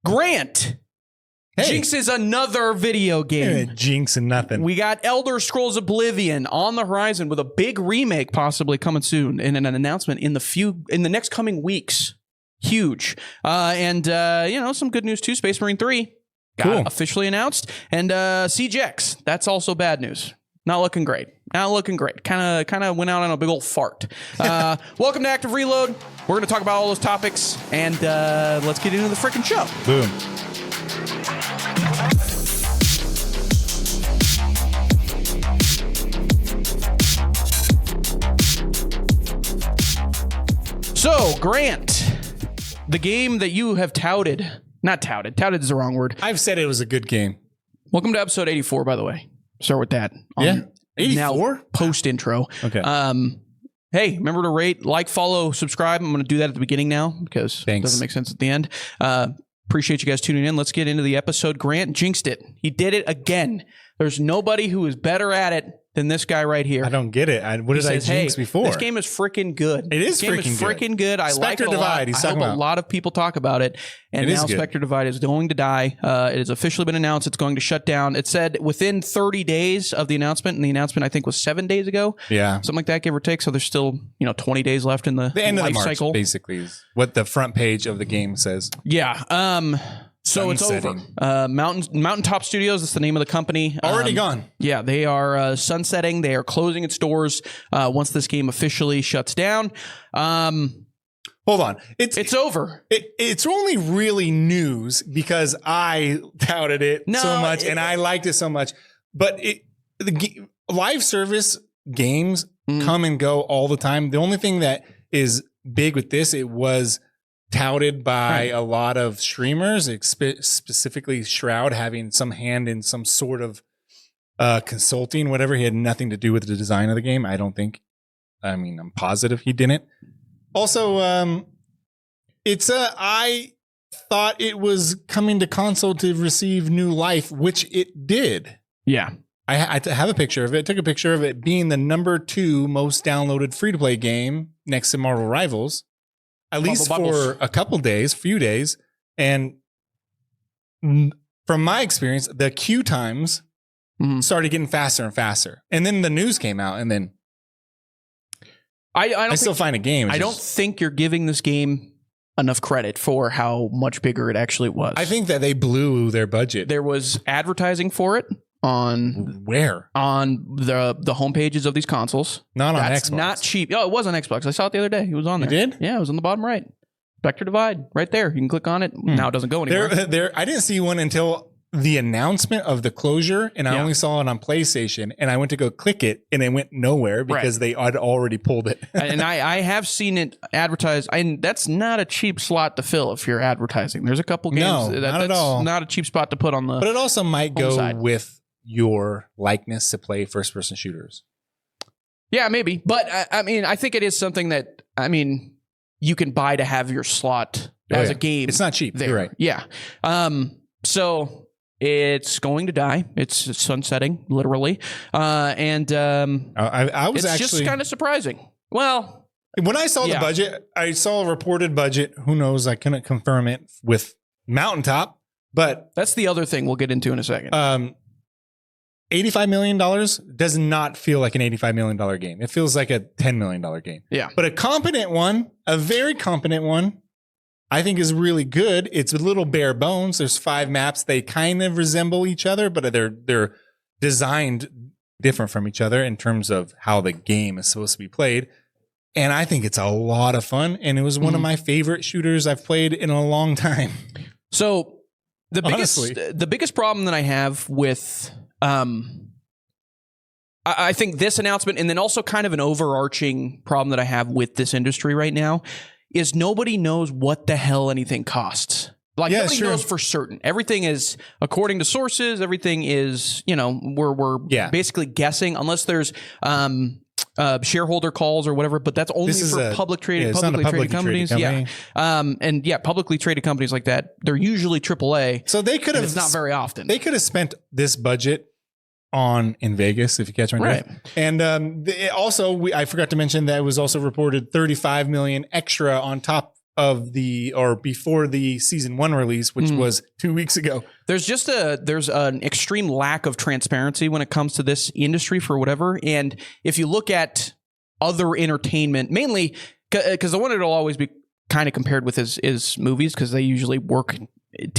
Grant jinxes another video game. Jinxing nothing. We got Elder Scrolls Oblivion on the horizon with a big remake possibly coming soon and an announcement in the next coming weeks. Huge. And some good news too. Space Marine 3 got officially announced. And Siege X, that's also bad news. Not looking great. Kind of went out on a big old fart. Welcome to Active Reload. We're going to talk about all those topics, and let's get into the freaking show. Boom. So, Grant, the game that you have touted is the wrong word. I've said it was a good game. Welcome to episode 84, by the way. Start with that. 84? Post intro. Okay. Hey, remember to rate, like, follow, subscribe. I'm going to do that at the beginning now because it doesn't make sense at the end. Appreciate you guys tuning in. Let's get into the episode. Grant jinxed it. He did it again. There's nobody who is better at it than this guy right here. I don't get it. What did I jinx before? This game is freaking good. It is freaking good. I like it a lot. Divide. I hope a lot of people talk about it. And now Spectre Divide is going to die. It has officially been announced. It's going to shut down. It said within 30 days of the announcement, and the announcement I think was 7 days ago. Yeah, something like that, give or take. So there's still 20 days left in the end life of the March, cycle. basically, is what the front page of the game says. Yeah. So it's over. Mountaintop Studios, that's the name of the company. Already gone. Yeah, they are sunsetting. They are closing its doors once this game officially shuts down. Hold on. It's over. It's only really news because I touted it so much and I liked it so much. But live service games come and go all the time. The only thing that is big with this, it was touted by a lot of streamers, specifically Shroud having some hand in some sort of consulting, whatever. He had nothing to do with the design of the game. I'm positive he didn't. Also, I thought it was coming to console to receive new life, which it did. Yeah. I have a picture of it. Took a picture of it being the number 2 most downloaded free-to-play game next to Marvel Rivals. At least for a few days. And from my experience, the queue times started getting faster and faster. And then the news came out, and then I still find a game. I don't think you're giving this game enough credit for how much bigger it actually was. I think that they blew their budget. There was advertising for it on the home pages of these consoles. Not on That's Xbox. Not cheap. Oh, it was on Xbox. I saw it the other day. It was on there. You did? Yeah, it was on the bottom right. Spectre Divide, right there. You can click on it. Now it doesn't go anywhere. I didn't see one until the announcement of the closure, and I only saw it on PlayStation, and I went to go click it, and it went nowhere because they had already pulled it. And I have seen it advertised, and that's not a cheap slot to fill if you're advertising. There's a couple games not at all. Not a cheap spot to put on the. But it also might go side. with your likeness to play first-person shooters. Yeah, maybe. But I think it is something that you can buy to have your slot as a game. It's not cheap. There. You're right. Yeah. So it's going to die. It's sunsetting, literally. I was just kind of surprising. Well, when I saw the budget, I saw a reported budget. Who knows? I couldn't confirm it with Mountaintop, but that's the other thing we'll get into in a second. $85 million does not feel like an $85 million game. It feels like a $10 million game. Yeah. But a very competent one, I think is really good. It's a little bare bones. There's 5 maps. They kind of resemble each other, but they're designed different from each other in terms of how the game is supposed to be played. And I think it's a lot of fun. And it was one of my favorite shooters I've played in a long time. So the biggest problem that I have with... I think this announcement, and then also kind of an overarching problem that I have with this industry right now, is nobody knows what the hell anything costs. Like nobody knows for certain. Everything is, according to sources, everything is, we're basically guessing, unless there's shareholder calls or whatever, but that's only for publicly traded companies. Publicly traded companies like that, they're usually AAA. So they could have, it's not very often. They could have spent this budget on in Vegas, if you catch my drift. And I forgot to mention that it was also reported $35 million extra on top before the season 1 release, which was 2 weeks ago. There's an extreme lack of transparency when it comes to this industry for whatever. And if you look at other entertainment, mainly because the one it'll always be kind of compared with is movies, because they usually work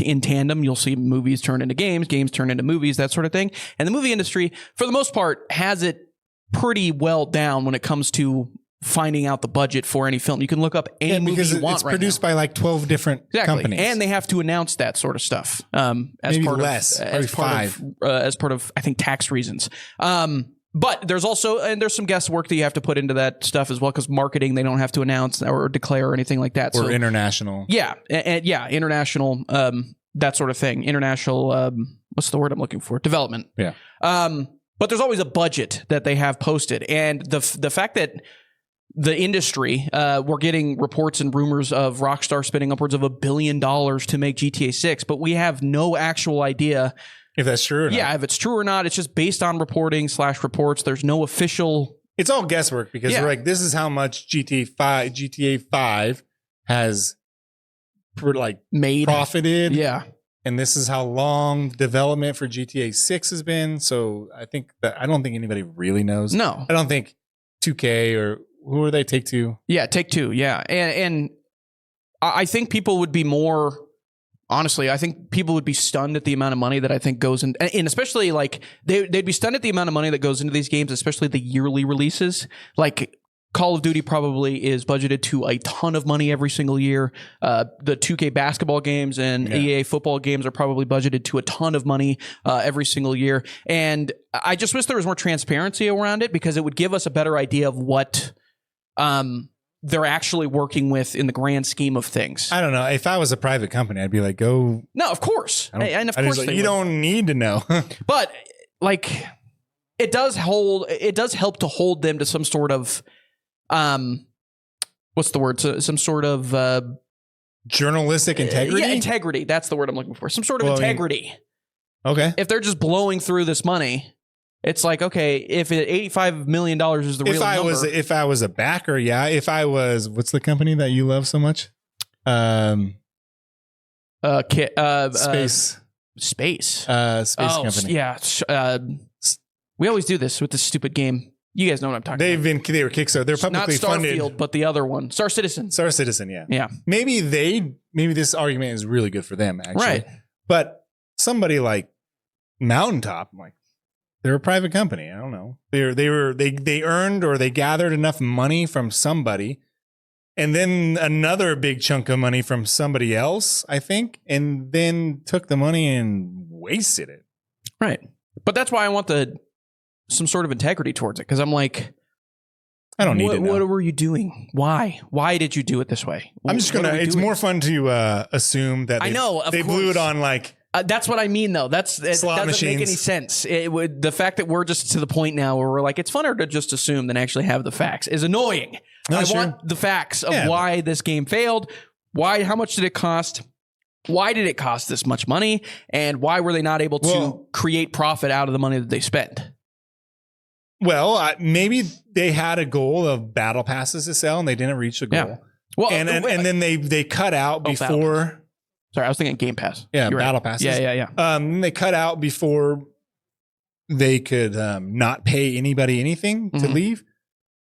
in tandem. You'll see movies turn into games turn into movies, that sort of thing. And the movie industry, for the most part, has it pretty well down when it comes to finding out the budget for any film. You can look up any movie you want. It's produced by like 12 different companies, and they have to announce that sort of stuff as maybe part less, of as part of I think tax reasons. But there's there's some guesswork that you have to put into that stuff as well, because marketing they don't have to announce or declare or anything like that. Or international. Yeah, international, that sort of thing. International, what's the word I'm looking for? Development. Yeah. But there's always a budget that they have posted, and the fact that the industry, we're getting reports and rumors of Rockstar spending upwards of $1 billion to make GTA 6, but we have no actual idea if that's true or not. Yeah, if it's true or not. It's just based on reports. There's no official... It's all guesswork, because they're like, this is how much GTA 5 has made, profited. Yeah. And this is how long development for GTA 6 has been. So I don't think anybody really knows. No. I don't think 2K or... Who are they? Take-Two? Yeah, Take-Two, yeah. And I think people would be more... Honestly, I think people would be stunned at the amount of money that I think goes in... And especially, they'd be stunned at the amount of money that goes into these games, especially the yearly releases. Like, Call of Duty probably is budgeted to a ton of money every single year. The 2K basketball games and EA football games are probably budgeted to a ton of money every single year. And I just wish there was more transparency around it, because it would give us a better idea of what... they're actually working with in the grand scheme of things. I don't know. If I was a private company, I'd be like, go. No, of course. And of course you don't need to know. But it does help to hold them to some sort of, what's the word? Some sort of, journalistic integrity? Yeah, integrity. That's the word I'm looking for. Some sort of integrity. Okay. If they're just blowing through this money, it's like, okay, if $85 million is the real number. If I was a backer, yeah. If I was, what's the company that you love so much? Space. Space company. Yeah. We always do this with this stupid game. You guys know what I'm talking about. They were Kickstarter. They're publicly funded. Not Starfield, but the other one. Star Citizen. Yeah. Yeah. Maybe this argument is really good for them, actually. Right. But somebody like Mountaintop, I'm like, they're a private company. I don't know. They earned or they gathered enough money from somebody, and then another big chunk of money from somebody else, I think, and then took the money and wasted it. Right. But that's why I want some sort of integrity towards it, because I'm like, I don't need to know. What were you doing? Why? Why did you do it this way? I'm just gonna. It's more fun to assume that they blew it on like. That's what I mean, though. It doesn't make any sense. The fact that we're just to the point now where we're like, it's funner to just assume than actually have the facts is annoying. I want the facts of why this game failed. How much did it cost? Why did it cost this much money? And why were they not able to create profit out of the money that they spent? Well, maybe they had a goal of battle passes to sell and they didn't reach the goal. Yeah. Well, and then they cut out before. Sorry, I was thinking Game Pass. Yeah, battle passes. Yeah. They cut out before they could not pay anybody anything to leave.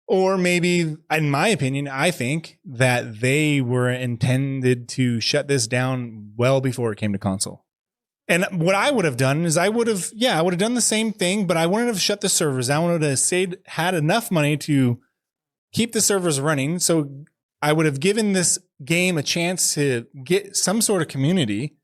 Or maybe, in my opinion, I think that they were intended to shut this down well before it came to console. And what I would have done is I would have done the same thing, but I wouldn't have shut the servers. I would have had enough money to keep the servers running. So I would have given this game a chance to get some sort of community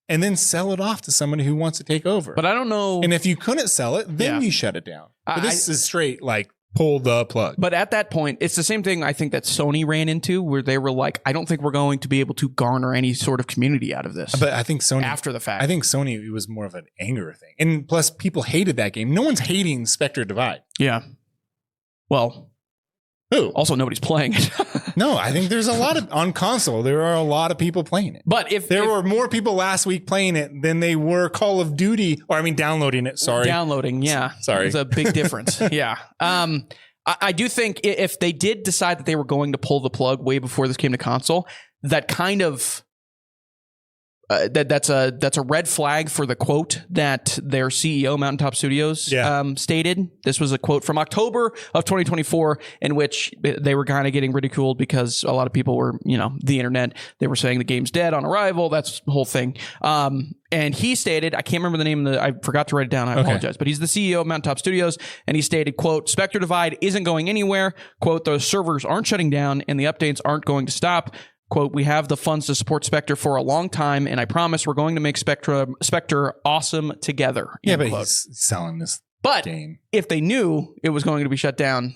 and then sell it off to somebody who wants to take over. But I don't know. And if you couldn't sell it, then you shut it down. But this is straight like pull the plug. But at that point, it's the same thing I think that Sony ran into, where they were like, I don't think we're going to be able to garner any sort of community out of this. But I think Sony, after the fact, I think Sony, it was more of an anger thing. And plus people hated that game. No one's hating Spectre Divide. Yeah. Well, who? Also, nobody's playing it. No, I think there's a lot of on console. There are a lot of people playing it. But if there were more people last week playing it than they were Call of Duty, or I mean, downloading it. Sorry, downloading. Yeah, sorry, it's a big difference. Yeah. I do think if they did decide that they were going to pull the plug way before this came to console, that kind of that's a red flag for the quote that their CEO, Mountaintop Studios, stated. This was a quote from October of 2024, in which they were kind of getting ridiculed because a lot of people were, the internet, they were saying the game's dead on arrival. That's the whole thing. And he stated, I can't remember the name I forgot to write it down. I apologize, but he's the CEO of Mountaintop Studios. And he stated, quote, Spectre Divide isn't going anywhere. Quote, those servers aren't shutting down and the updates aren't going to stop. Quote, we have the funds to support Spectre for a long time, and I promise we're going to make Spectre awesome together. Yeah, but he's selling this game. If they knew it was going to be shut down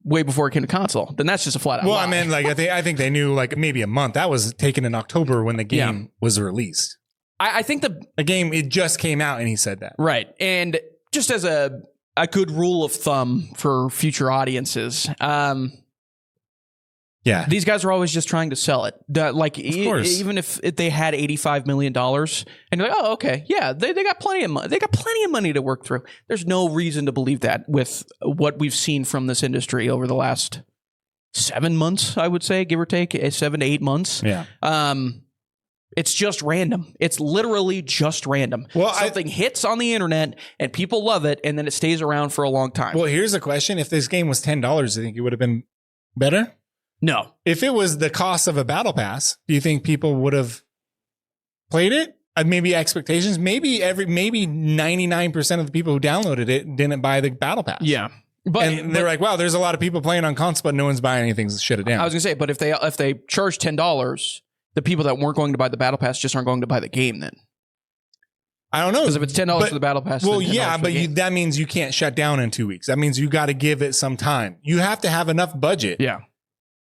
way before it came to console, then that's just a flat out lie. I mean, I think they knew maybe a month. That was taken in October when the game was released. I think the game, it just came out and he said that. Right. And just as a good rule of thumb for future audiences, these guys are always just trying to sell it. Even if they had $85 million and you're like, oh, okay. Yeah, they got plenty of money. They got plenty of money to work through. There's no reason to believe that with what we've seen from this industry over the last 7 months, I would say, give or take 7 to 8 months. Yeah. It's just random. It's literally just random. Well, something hits on the internet and people love it, and then it stays around for a long time. Well, here's a question. If this game was $10, do you think it would have been better? No. If it was the cost of a battle pass, do you think people would have played it? Maybe expectations. Maybe 99% of the people who downloaded it didn't buy the battle pass. Yeah. And they're like, wow, there's a lot of people playing on console, but no one's buying anything. Shut it down. I was gonna say, but if they charge $10, the people that weren't going to buy the battle pass just aren't going to buy the game then. I don't know. Because if it's $10 for the battle pass, well, yeah, but that means you can't shut down in 2 weeks. That means you got to give it some time. You have to have enough budget. Yeah.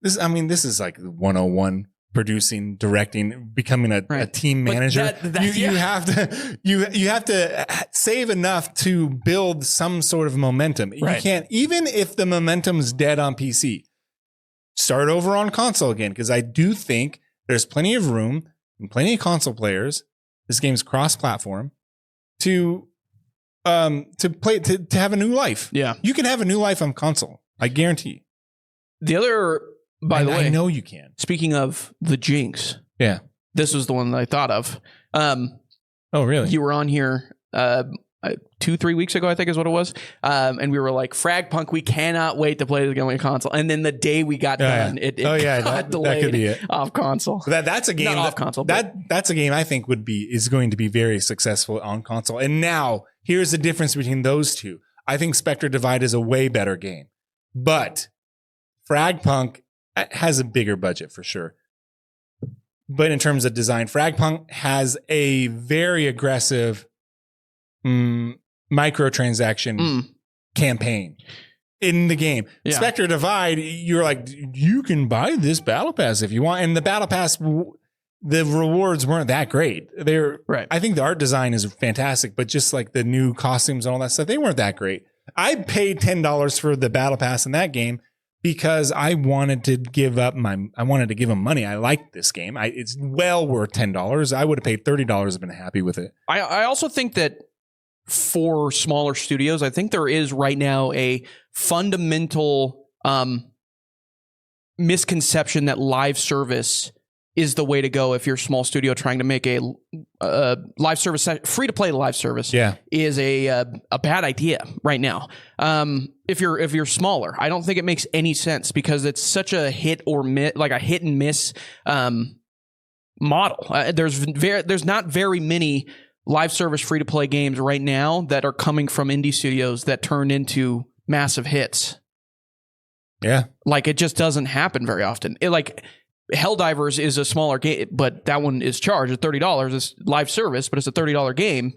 This is like 101, producing, directing, becoming a team manager. You have to save enough to build some sort of momentum. You can't, even if the momentum's dead on PC, start over on console again. Because I do think there's plenty of room and plenty of console players. This game's cross-platform to play to have a new life. Yeah, you can have a new life on console. I guarantee. The other. By the way, I know you can. Speaking of the jinx, this was the one that I thought of. Oh, really? You were on here 2-3 weeks ago, I think is what it was. And we were like, FragPunk, we cannot wait to play the game on console. And then the day we got done, it got delayed. That could be it. Off console. That's a game. Not off console. That's a game I think is going to be very successful on console. And now here's the difference between those two. I think Spectre Divide is a way better game, but FragPunk has a bigger budget for sure. But in terms of design, FragPunk has a very aggressive microtransaction campaign in the game. Yeah. Spectre Divide, you're like, you can buy this battle pass if you want. And the battle pass, the rewards weren't that great. I think the art design is fantastic, but just like the new costumes and all that stuff, they weren't that great. I paid $10 for the battle pass in that game because I wanted to give them money. I liked this game. It's well worth $10. I would have paid $30 and been happy with it. I also think that for smaller studios, I think there is right now a fundamental misconception that live service is the way to go if you're a small studio trying to make a live service, free-to-play live service is a bad idea right now. If you're smaller, I don't think it makes any sense because it's such a hit or miss, like a hit and miss model. There's not very many live service free-to-play games right now that are coming from indie studios that turn into massive hits. Yeah. Like it just doesn't happen very often. Helldivers is a smaller game, but that one is charged at $30. It's live service, but it's a $30 game.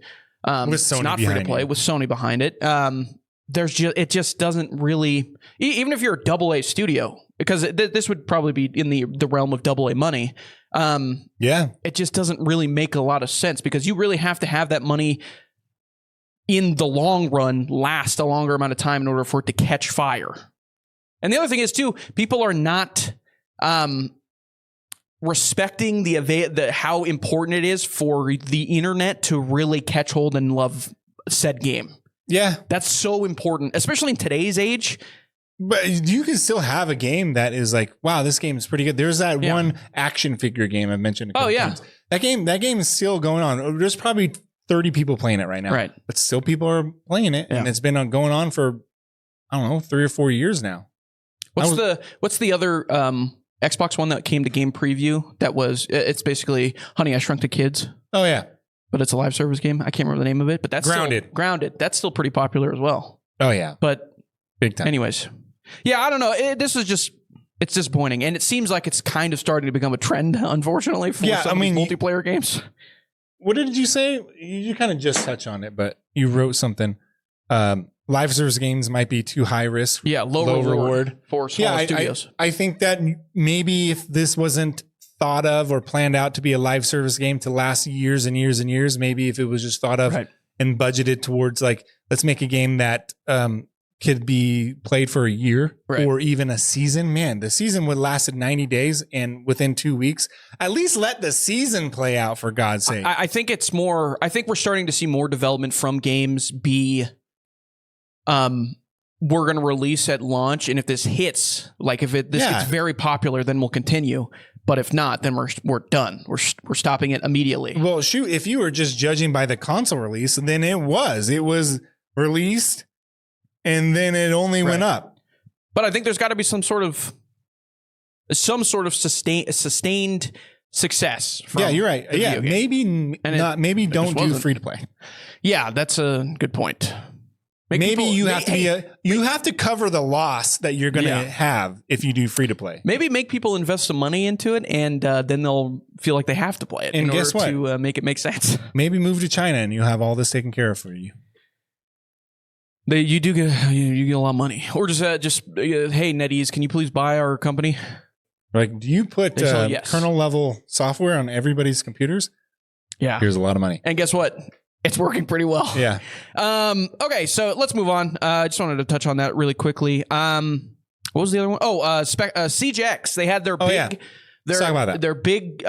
It's not free to play with Sony behind it. It just doesn't really, even if you're a AA studio, because this would probably be in the realm of AA money. It just doesn't really make a lot of sense because you really have to have that money in the long run last a longer amount of time in order for it to catch fire. And the other thing is too, people are not respecting how important it is for the internet to really catch hold and love said game. Yeah. That's so important, especially in today's age. But you can still have a game that is like, wow, this game is pretty good. There's that one action figure game I mentioned a couple times. That game is still going on. There's probably 30 people playing it right now. Right. But still people are playing it. And it's been going on for, I don't know, 3 or 4 years now. What's the other Xbox one that came to game preview that was, it's basically Honey, I Shrunk the Kids. Oh, yeah. But it's a live service game. I can't remember the name of it, but that's Grounded. That's still pretty popular as well. Oh, yeah. But big time. Anyways. Yeah, I don't know. It's disappointing. And it seems like it's kind of starting to become a trend, unfortunately, for some of these multiplayer games. What did you say? You kind of just touched on it, but you wrote something. Live service games might be too high risk. Yeah, low reward for small studios. I think that maybe if this wasn't thought of or planned out to be a live service game to last years and years and years, maybe if it was just thought of and budgeted towards like, let's make a game that could be played for a year or even a season. Man, the season would lasted 90 days and within 2 weeks, at least let the season play out for God's sake. I think it's more, I think we're starting to see more development from games be, we're going to release at launch. And if this hits, like if this gets very popular, then we'll continue. But if not, then we're done. We're stopping it immediately. Well, shoot, if you were just judging by the console release, then it was released and then it only went up. But I think there's got to be some sort of sustained success. Yeah, you're right. Yeah, maybe don't do free to play. Yeah, that's a good point. Maybe you have to cover the loss that you're going to have if you do free to play. Maybe make people invest some money into it, and then they'll feel like they have to play it in order to make it make sense. Maybe move to China and you have all this taken care of for you. You do get a lot of money, or just hey NetEase, can you please buy our company? Like, do you put kernel level software on everybody's computers? Yeah, here's a lot of money. And guess what? It's working pretty well. Yeah. Okay, so let's move on. I just wanted to touch on that really quickly. What was the other one? Oh, Siege X. They had their big, their big,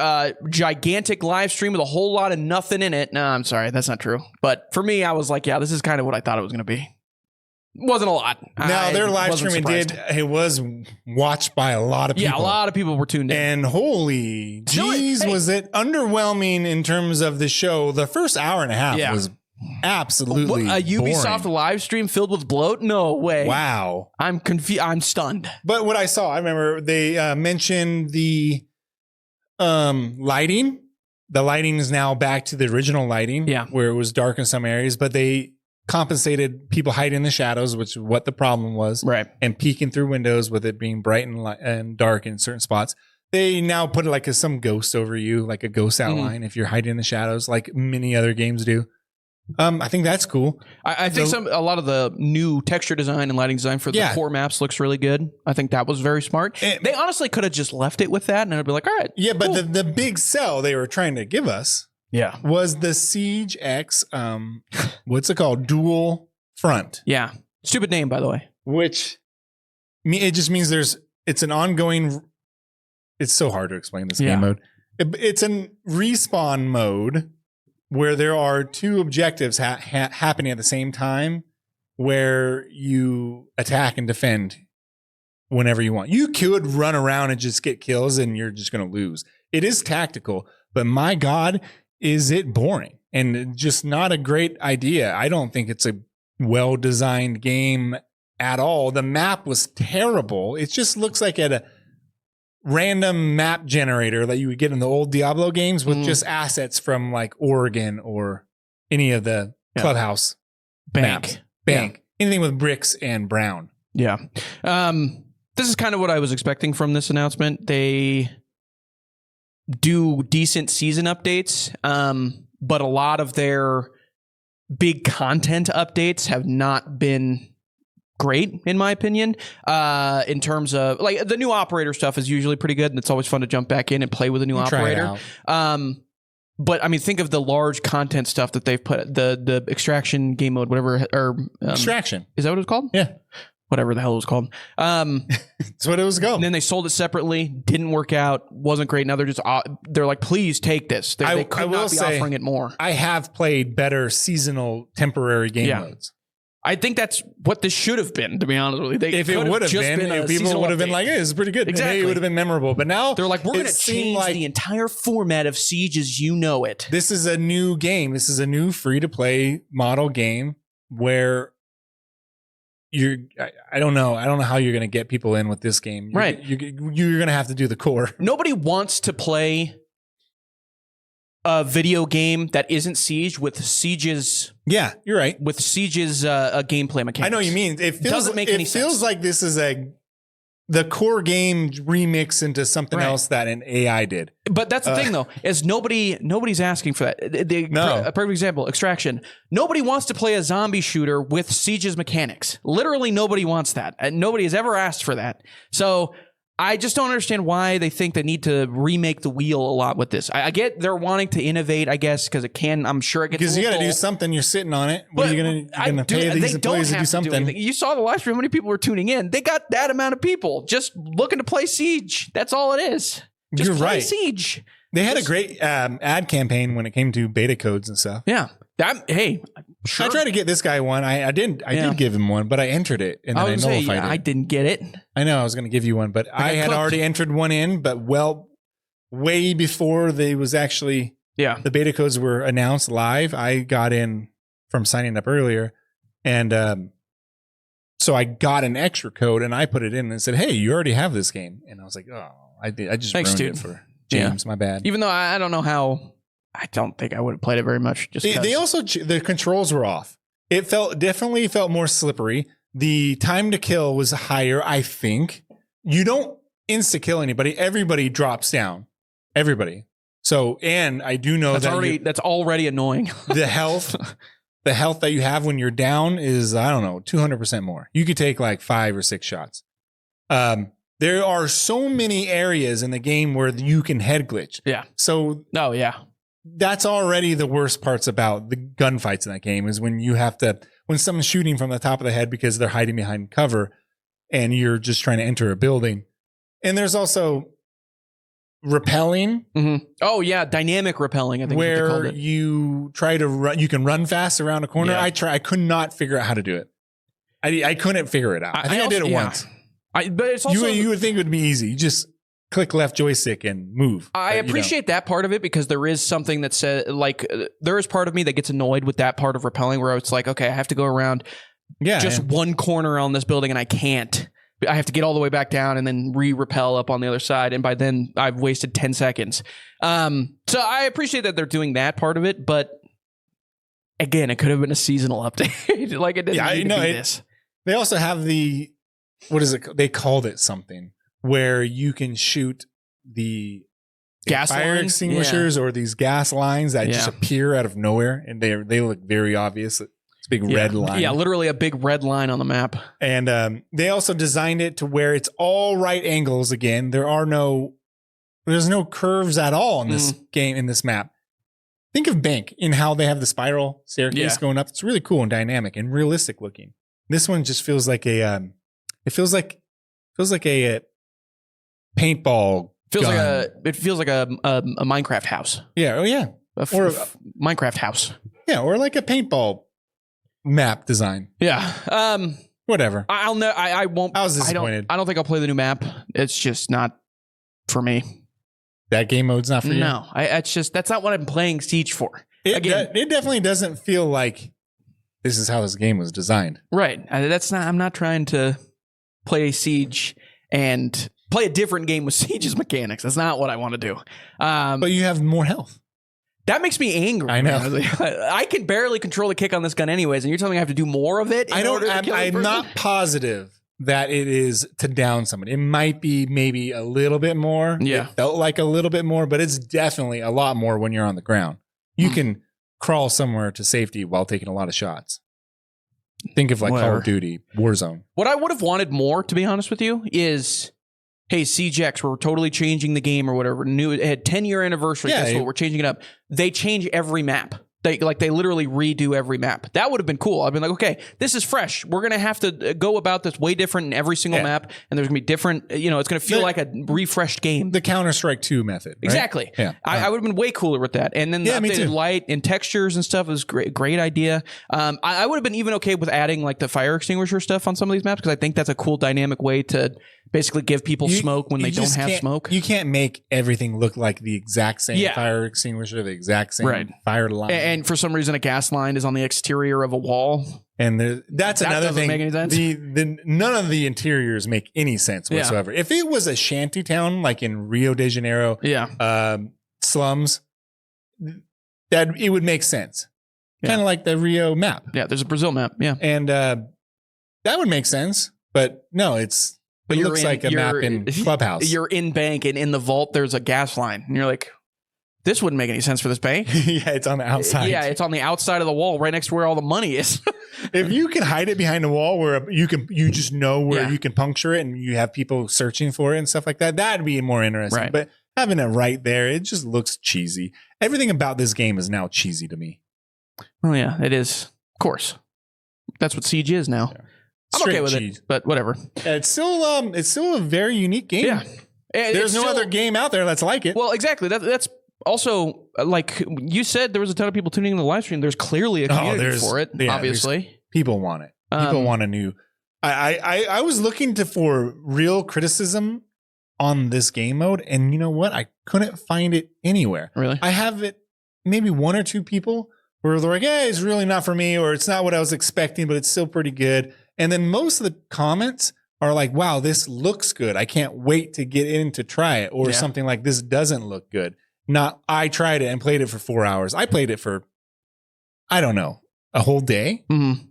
gigantic live stream with a whole lot of nothing in it. No, I'm sorry, that's not true. But for me, I was like, yeah, this is kind of what I thought it was going to be. Wasn't a lot. Now their live stream it was watched by a lot of people. Yeah, a lot of people were tuned in. And holy geez, was it underwhelming in terms of the show. The first hour and a half was absolutely a Ubisoft live stream filled with bloat? No way. Wow. I'm confused. I'm stunned. But what I saw, I remember they mentioned the lighting. The lighting is now back to the original lighting, where it was dark in some areas, but they compensated people hiding in the shadows, which is what the problem was, and peeking through windows with it being bright and dark in certain spots. They now put like some ghost over you, like a ghost outline if you're hiding in the shadows, like many other games do. I think that's cool. I think a lot of the new texture design and lighting design for the core maps looks really good. I think that was very smart. They honestly could have just left it with that, and it'd be like, all right. Yeah, cool. But the big sell they were trying to give us was the Siege X, what's it called? Dual front. Yeah. Stupid name, by the way. Which, it just means it's an ongoing, it's so hard to explain this game mode. It's a respawn mode where there are two objectives happening at the same time where you attack and defend whenever you want. You could run around and just get kills and you're just going to lose. It is tactical, but my God, is it boring and just not a great idea. I don't think it's a well-designed game at all. The map was terrible. It just looks like a random map generator that you would get in the old Diablo games with just assets from like Oregon or any of the clubhouse maps. Bank. Anything with bricks and brown. Yeah. This is kind of what I was expecting from this announcement. They do decent season updates, but a lot of their big content updates have not been great, in my opinion, in terms of like the new operator stuff is usually pretty good, and it's always fun to jump back in and play with a new operator. But I mean, think of the large content stuff that they've put, the extraction game mode, whatever, or extraction. Is that what it's called? Yeah. Whatever the hell it was called. That's what it was called. And then they sold it separately. Didn't work out. Wasn't great. Now they're like, please take this. They could not be offering it more. I have played better seasonal temporary game modes. I think that's what this should have been, to be honest with you. If it would have been people would have been like, hey, this is pretty good. Exactly. Hey, it would have been memorable. But now they're like, we're going to change the entire format of Siege as you know it. This is a new game. This is a new free-to-play model game where I don't know how you're going to get people in with this game. Right. You're going to have to do the core. Nobody wants to play a video game that isn't Siege with Siege's. Yeah, you're right. With Siege's gameplay mechanics. I know what you mean. It doesn't make any sense. It feels like this is the core game remix into something else that an AI did. But that's the thing, though, is nobody's asking for that. A perfect example, Extraction. Nobody wants to play a zombie shooter with Siege's mechanics. Literally, nobody wants that. And nobody has ever asked for that. So I just don't understand why they think they need to remake the wheel a lot with this. I get they're wanting to innovate, I guess, because it can. I'm sure it gets because you got to do something. You're sitting on it. What are you going to pay these employees to do something? You saw the live stream. How many people were tuning in? They got that amount of people just looking to play Siege. That's all it is. Just You're play right. Siege. They had a great ad campaign when it came to beta codes and stuff. Yeah. Sure. I tried to get this guy one. I did give him one, but I entered it and then I nullified it. I didn't get it. I know I was going to give you one, but I had already entered one in, but way before they was actually the beta codes were announced live. I got in from signing up earlier, and so I got an extra code and I put it in and said, "Hey, you already have this game." And I was like, "Oh, I just ruined it for James. My bad." Even though I don't know how. I don't think I would have played it very much. Just they also the controls were off. It definitely felt more slippery. The time to kill was higher. I think you don't insta kill anybody. Everybody drops down. Everybody. So and I do know that's already annoying. The health that you have when you're down is 200% more. You could take like 5 or 6 shots. There are so many areas in the game where you can head glitch. Yeah. So that's already the worst parts about the gunfights in that game is when someone's shooting from the top of the head because they're hiding behind cover and you're just trying to enter a building. And there's also rappelling. Mm-hmm. Oh yeah. Dynamic rappelling. I think where you try to run, you can run fast around a corner. Yeah. I could not figure out how to do it. I couldn't figure it out. I think I did it once. But it's also you would think it would be easy. You just click left joystick and move. I appreciate that part of it because there is something that says there is part of me that gets annoyed with that part of rappelling where it's like, okay, I have to go around one corner on this building and I can't. I have to get all the way back down and then re-rappel up on the other side. And by then I've wasted 10 seconds. So I appreciate that they're doing that part of it, but again, it could have been a seasonal update. Like it didn't need to be this. They also have what is it? They called it something where you can shoot the gas fire lines? extinguishers or these gas lines that just appear out of nowhere, and they look very obvious. It's a big red line. Yeah, literally a big red line on the map. And they also designed it to where it's all right angles again. There's no curves at all in this game, in this map. Think of Bank in how they have the spiral staircase going up. It's really cool and dynamic and realistic looking. This one just feels like a paintball. It feels like a Minecraft house. Yeah. Oh yeah. Or a Minecraft house. Yeah. Or like a paintball map design. Yeah. Whatever. I won't. I was disappointed. I don't think I'll play the new map. It's just not for me. That game mode's not for you. No. That's not what I'm playing Siege for. It definitely doesn't feel like this is how this game was designed. Right. I'm not trying to play Siege and play a different game with Siege's mechanics. That's not what I want to do. But you have more health. That makes me angry. I know. I can barely control the kick on this gun anyways, and you're telling me I have to do more of it? I'm not positive that it is to down somebody. It might be maybe a little bit more. Yeah. It felt like a little bit more, but it's definitely a lot more when you're on the ground. You can crawl somewhere to safety while taking a lot of shots. Think of like Call of Duty, Warzone. What I would have wanted more, to be honest with you, is, hey, Siege X, we're totally changing the game or whatever. It had 10-year anniversary. Guess what? We're changing it up. They change every map. They literally redo every map. That would have been cool. I've been like, okay, this is fresh. We're going to have to go about this way different in every single map. And there's going to be different, it's going to feel like a refreshed game. The Counter-Strike 2 method. Right? Exactly. Yeah. I would have been way cooler with that. And then the updated light and textures and stuff was great idea. I would have been even okay with adding like the fire extinguisher stuff on some of these maps because I think that's a cool dynamic way to basically give people smoke when they don't have smoke. You can't make everything look like the exact same fire extinguisher, the exact same fire line. And for some reason, a gas line is on the exterior of a wall. And that's another thing. Make any sense. None of the interiors make any sense whatsoever. If it was a shanty town like in Rio de Janeiro, slums, that it would make sense. Kind of like the Rio map. Yeah, there's a Brazil map. Yeah, and that would make sense. But no, it looks like a map in Clubhouse. You're in bank, and in the vault there's a gas line, and you're like, this wouldn't make any sense for this bank. Yeah, it's on the outside. Yeah, it's on the outside of the wall, right next to where all the money is. If you can hide it behind a wall where you just know where you can puncture it, and you have people searching for it and stuff like that, that'd be more interesting. Right. But having it right there, it just looks cheesy. Everything about this game is now cheesy to me. Well, yeah, it is. Of course, that's what Siege is now. Yeah. I'm okay with it, but whatever. It's still a very unique game. Yeah, there's no other game out there that's like it. Well, exactly. That's also like you said. There was a ton of people tuning in the live stream. There's clearly a community for it. Yeah, obviously, people want it. People want a new. I was looking for real criticism on this game mode, and you know what? I couldn't find it anywhere. Really? I have it. Maybe one or two people where they're like, "Hey, it's really not for me," or "It's not what I was expecting, but it's still pretty good." And then most of the comments are like, wow, this looks good. I can't wait to get in to try it. Or something like, this doesn't look good. Not, I tried it and played it for 4 hours. I played it for, I don't know, a whole day. Mm-hmm.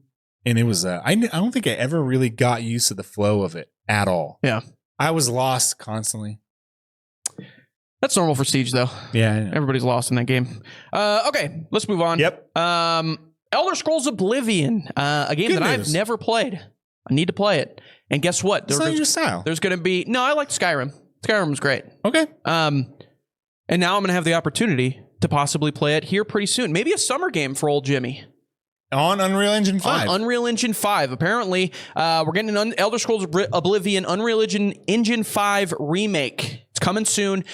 And it was, I don't think I ever really got used to the flow of it at all. Yeah. I was lost constantly. That's normal for Siege, though. Yeah. Everybody's lost in that game. Okay, let's move on. Yep. Elder Scrolls Oblivion, a game that I've never played. I need to play it. And guess what? It's not your style. There's going to be... No, I liked Skyrim. Skyrim was great. Okay. And now I'm going to have the opportunity to possibly play it here pretty soon. Maybe a summer game for old Jimmy. On Unreal Engine 5. On Unreal Engine 5. Apparently, we're getting an Elder Scrolls Oblivion Unreal Engine 5 remake. It's coming soon.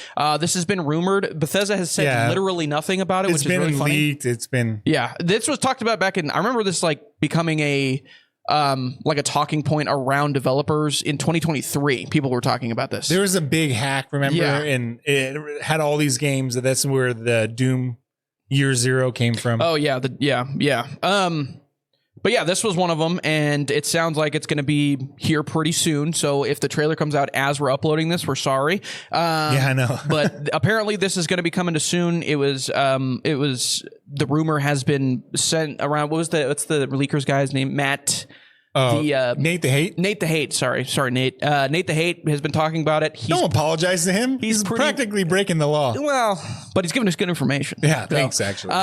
This has been rumored. Bethesda has said literally nothing about it, which is really funny. Leaked. It's been... Yeah. This was talked about back in... I remember this like becoming a talking point around developers in 2023. People were talking about this. There was a big hack, remember? Yeah. And it had all these games. That's where the Doom... Year Zero came from. Oh yeah, but yeah, this was one of them, and it sounds like it's going to be here pretty soon. So if the trailer comes out as we're uploading this, we're sorry. Yeah, I know. But apparently, this is going to be coming to soon. It was the rumor has been sent around. What's the leaker's guy's name? Matt. Nate the Hate? Nate the Hate. Sorry, Nate. Nate the Hate has been talking about it. Don't apologize to him. He's practically breaking the law. Well, but he's giving us good information. Yeah, thanks, actually.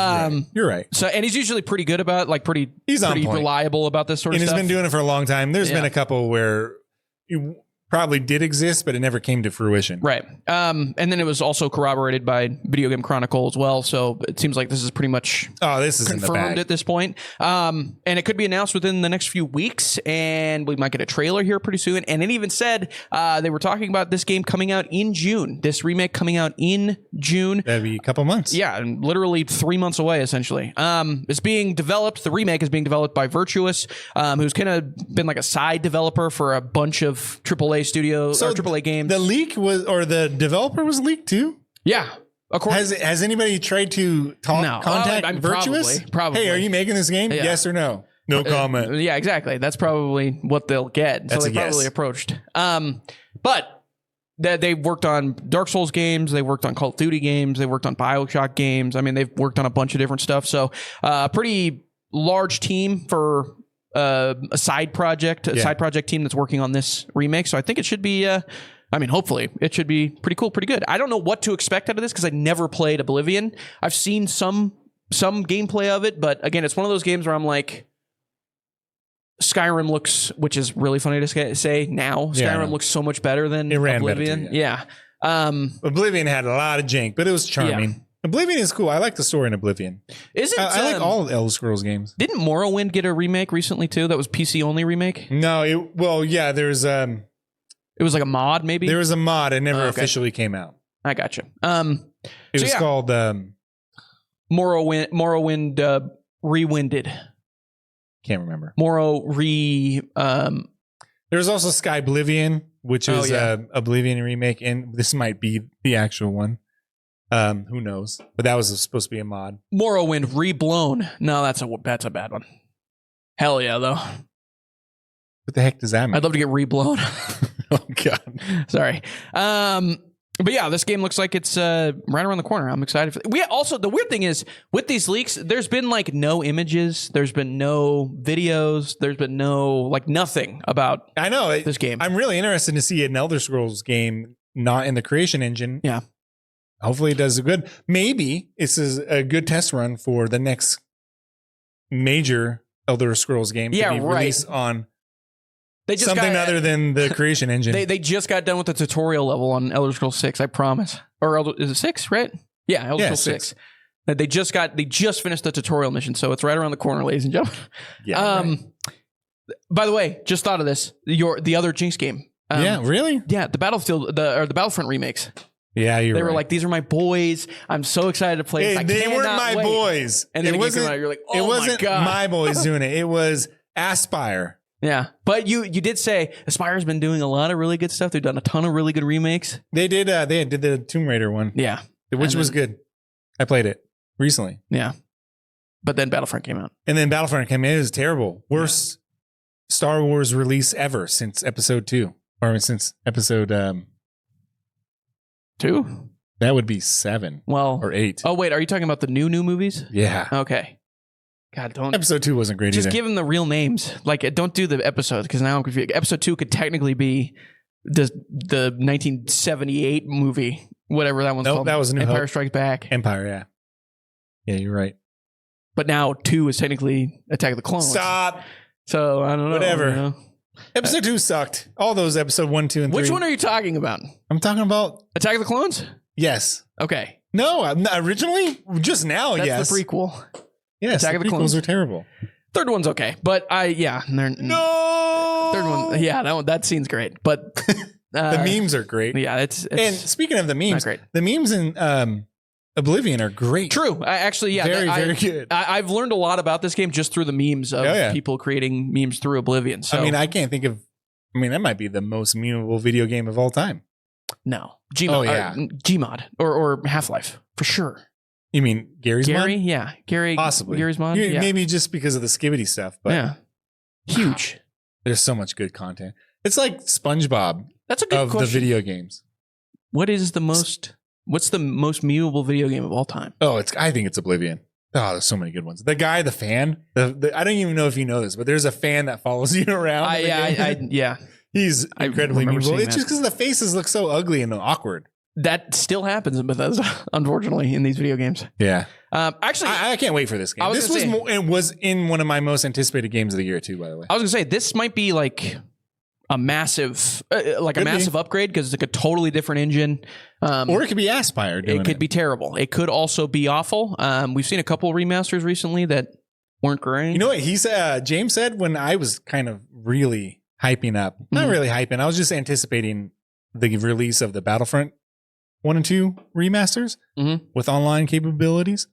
You're right. So, and he's usually pretty good about, like, pretty reliable about this sort of stuff. And he's been doing it for a long time. There's been a couple where you probably did exist, but it never came to fruition. Right. And then it was also corroborated by Video Game Chronicle as well. So it seems like this is pretty much this is confirmed at this point. And it could be announced within the next few weeks, and we might get a trailer here pretty soon. And it even said they were talking about this game coming out in June. This remake coming out in June. That'd be a couple months. Yeah, and literally 3 months away, essentially. It's being developed. The remake is being developed by Virtuous, who's kind of been like a side developer for a bunch of AAA studios or AAA games. The leak was, or the developer was leaked too? Yeah. Has anybody tried to contact Virtuous? Probably. Hey, are you making this game? Yeah. Yes or no? No comment. Yeah, exactly. That's probably what they'll get. So they probably approached. But they worked on Dark Souls games. They worked on Call of Duty games. They worked on BioShock games. I mean, they've worked on a bunch of different stuff. So a pretty large team for a side project team that's working on this remake. So I think it should be, hopefully it should be pretty cool, pretty good. I don't know what to expect out of this because I never played Oblivion. I've seen some gameplay of it, but again, it's one of those games where I'm like, Skyrim looks, which is really funny to say now, Skyrim looks so much better than Oblivion. Oblivion had a lot of jank, but it was charming. Oblivion is cool. I like the story in Oblivion. I like all of Elder Scrolls games. Didn't Morrowind get a remake recently too? That was PC only remake? No, there's it was like a mod maybe? There was a mod. It never officially came out. I gotcha. It was called Morrowind Rewinded. Can't remember. There's also Skyblivion, which is Oblivion remake, and this might be the actual one. Who knows? But that was supposed to be a mod. Morrowind Reblown. No, that's a bad one. Hell yeah, though. What the heck does that mean? I'd love to get reblown. Oh god. Sorry. But yeah, this game looks like it's right around the corner. I'm excited for it. Also, the weird thing is with these leaks, there's been like no images, there's been no videos, there's been no like nothing about this game. I'm really interested to see an Elder Scrolls game not in the creation engine. Yeah. Hopefully it does good. Maybe this is a good test run for the next major Elder Scrolls game to be released on something other than the creation engine. They just got done with the tutorial level on Elder Scrolls 6, I promise. Or is it 6, right? Yeah, Elder Scrolls 6. They just finished the tutorial mission, so it's right around the corner, ladies and gentlemen. Yeah. By the way, just thought of this. The other Jinx game. Yeah, really? Yeah, the Battlefront remakes. Yeah, they were like, these are my boys. I'm so excited to play this. They weren't my boys. And then you're like, oh my God. It wasn't my boys doing it. It was Aspire. Yeah, but you did say Aspire's been doing a lot of really good stuff. They've done a ton of really good remakes. They did. They did the Tomb Raider one. Yeah, which was good. I played it recently. Yeah, but then Battlefront came out. And then Battlefront came in. It was terrible. Worst Star Wars release ever since Episode 2, or since Episode 2. That would be 7. Or 8. Oh wait, are you talking about the new movies? Yeah. Okay. God, don't. Episode 2 wasn't great just either. Give them the real names. Like, don't do the episodes because now I'm confused. Episode 2 could technically be the 1978 movie, whatever that one's called. That was Empire Strikes Back. Empire, yeah. Yeah, you're right. But now 2 is technically Attack of the Clones. Stop. So I don't know. Whatever. You know? Episode 2 sucked. All those episode 1, 2, and 3. Which one are you talking about? I'm talking about Attack of the Clones? Yes. Okay. No, originally, just now, That's yes. the prequel. Yes, Attack of the prequels Clones are terrible. Third one's okay, but no. Third one, that scene's great, but the memes are great. Yeah, it's and speaking of the memes, the memes in Oblivion are great. True, very good. I've learned a lot about this game just through the memes of people creating memes through Oblivion. So I mean, I can't think of. I mean, that might be the most memeable video game of all time. No, Gmod or Half-Life for sure. You mean Gary's mod? Yeah. Possibly. Gary's mod? Yeah. Maybe just because of the skibbity stuff. But yeah. Huge. There's so much good content. It's like SpongeBob. That's a good question. The video games. What's the most memeable video game of all time? Oh, I think it's Oblivion. Oh, there's so many good ones. The guy, the fan. I don't even know if you know this, but there's a fan that follows you around. Yeah. He's incredibly memeable. It's just because the faces look so ugly and awkward. That still happens in Bethesda, unfortunately, in these video games. Yeah. Actually, I can't wait for this game. It was in one of my most anticipated games of the year, too, by the way. I was going to say, this might be like a massive upgrade because it's like a totally different engine. Or it could be Aspire doing it. Could be terrible. It could also be awful. We've seen a couple of remasters recently that weren't great. You know what James said when I was kind of really hyping up? Not really hyping. I was just anticipating the release of the Battlefront 1 and 2 remasters with online capabilities.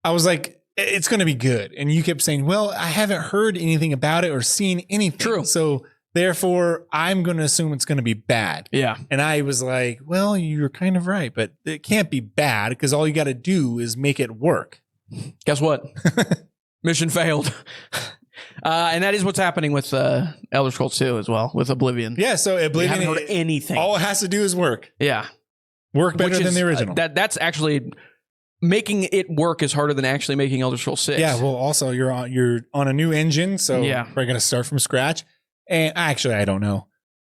I was like, it's going to be good. And you kept saying, well, I haven't heard anything about it or seen anything. True. So therefore, I'm going to assume it's going to be bad. Yeah. And I was like, well, you're kind of right, but it can't be bad because all you got to do is make it work. Guess what? Mission failed. And that is what's happening with Elder Scrolls 2 as well, with Oblivion. Yeah, so Oblivion, haven't heard anything. All it has to do is work. Yeah. Work better than the original. That's actually making it work is harder than actually making Elder Scrolls 6. Yeah, well, also you're on a new engine, so we're going to start from scratch. And actually, I don't know.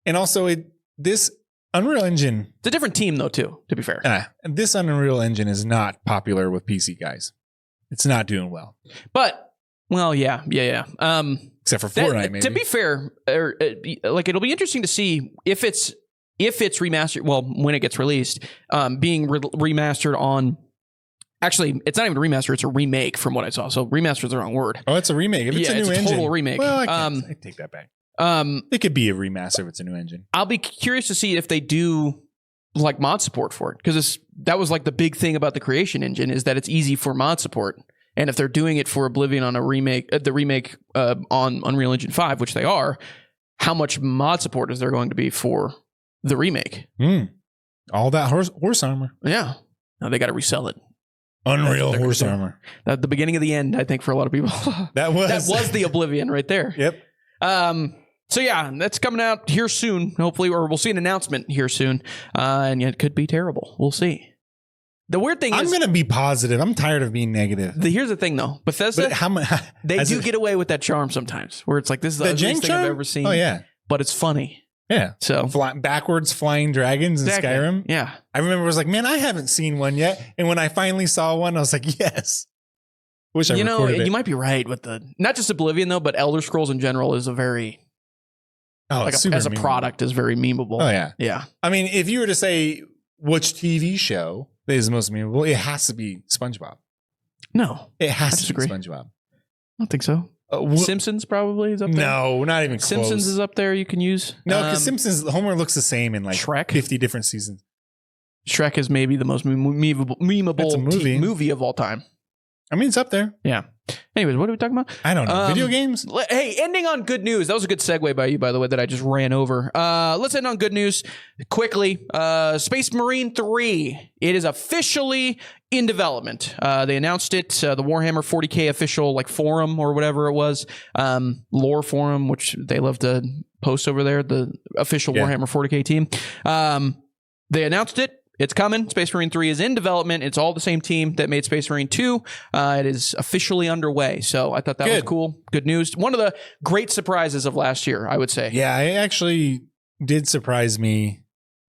And also, this Unreal Engine, it's a different team though, too. To be fair, this Unreal Engine is not popular with PC guys. It's not doing well. But yeah. Except for Fortnite, maybe. To be fair, it'll be interesting to see if it's remastered. Well, when it gets released, being remastered on Actually, it's not even a remaster; it's a remake from what I saw. So remaster is the wrong word. Oh, it's a remake. If it's a new engine, total remake. Well, I take that back. It could be a remaster if it's a new engine. I'll be curious to see if they do like mod support for it, because that was like the big thing about the Creation Engine is that it's easy for mod support. And if they're doing it for Oblivion on a remake, the remake on Unreal Engine 5, which they are, how much mod support is there going to be for the remake? All that horse armor. Yeah. Now they got to resell it. Unreal horse armor. At the beginning of the end, I think, for a lot of people. that was the Oblivion right there. Yep. So yeah, that's coming out here soon, hopefully, or we'll see an announcement here soon. And it could be terrible. We'll see. The weird thing is, I'm going to be positive. I'm tired of being negative. Here's the thing, though. Bethesda, they do get away with that charm sometimes, where it's like, this is the ugliest thing I've ever seen. Oh, yeah. But it's funny. Yeah. So backwards flying dragons in Skyrim. Yeah. I remember I was like, man, I haven't seen one yet. And when I finally saw one, I was like, yes. Wish I recorded it. You might be right with not just Oblivion, though, but Elder Scrolls in general is a very... as a product is very memeable. Oh, yeah. Yeah. I mean, if you were to say which TV show is the most memeable, it has to be SpongeBob. No. It has to be SpongeBob. I don't think so. Simpsons probably is up there. No, not even close. Simpsons is up there you can use. No, because Simpsons, Homer looks the same in like Shrek? 50 different seasons. Shrek is maybe the most memeable movie of all time. I mean, it's up there. Yeah. Anyways, what are we talking about? I don't know. Video games? Hey, ending on good news. That was a good segue by you, by the way, that I just ran over. Let's end on good news quickly. Space Marine 3. It is officially in development. They announced it. The Warhammer 40K official forum or whatever it was. Lore forum, which they love to post over there. The official Warhammer 40K team. They announced it. It's coming. Space Marine 3 is in development. It's all the same team that made Space Marine 2. It is officially underway. So I thought that was cool. Good news. One of the great surprises of last year, I would say. Yeah, it actually did surprise me.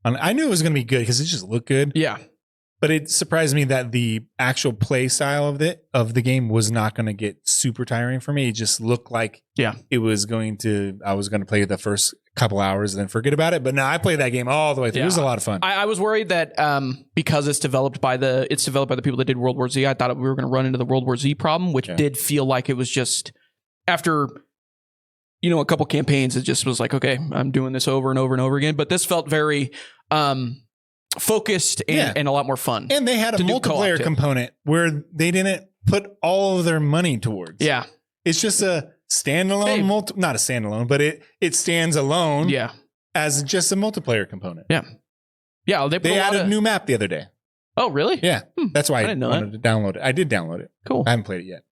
I knew it was going to be good because it just looked good. Yeah. But it surprised me that the actual play style of the game was not going to get super tiring for me. It just looked like I was going to play the first couple hours and then forget about it. But no, I played that game all the way through. It was a lot of fun. I was worried that because it's developed by the people that did World War Z, I thought we were going to run into the World War Z problem, which did feel like it was just after a couple campaigns, it just was like, okay, I'm doing this over and over and over again. But this felt very focused and a lot more fun. And they had a multiplayer component where they didn't put all of their money towards. Yeah. It's just a standalone, not a standalone, but it stands alone as just a multiplayer component. Yeah. Yeah. They added a new map the other day. Oh, really? Yeah. That's why I wanted to download it. I did download it. Cool. I haven't played it yet.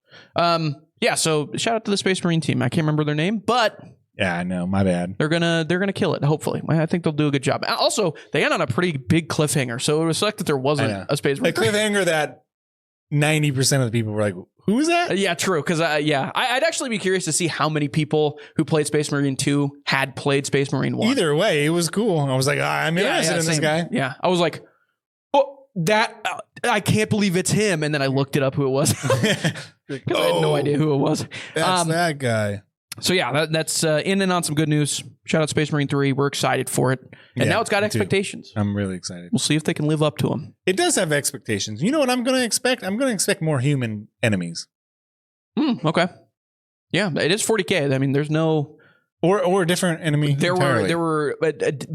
Yeah. So shout out to the Space Marine team. I can't remember their name, but... Yeah, I know. My bad. They're gonna kill it. Hopefully, I think they'll do a good job. Also, they end on a pretty big cliffhanger, so it was like that there wasn't a Space Marine. A cliffhanger that 90% of the people were like, "Who is that?" Yeah, true. Because I'd actually be curious to see how many people who played Space Marine 2 had played Space Marine 1. Either way, it was cool. I was like, I'm interested in this guy. Yeah, I was like, oh, that I can't believe it's him. And then I looked it up who it was. Because I had no idea who it was. That's that guy. So yeah, that's in and on some good news. Shout out Space Marine 3. We're excited for it. And now it's got expectations. I'm really excited. We'll see if they can live up to them. It does have expectations. You know what I'm going to expect? I'm going to expect more human enemies. Okay. Yeah, it is 40K. I mean, there's no... Or a different enemy entirely. There were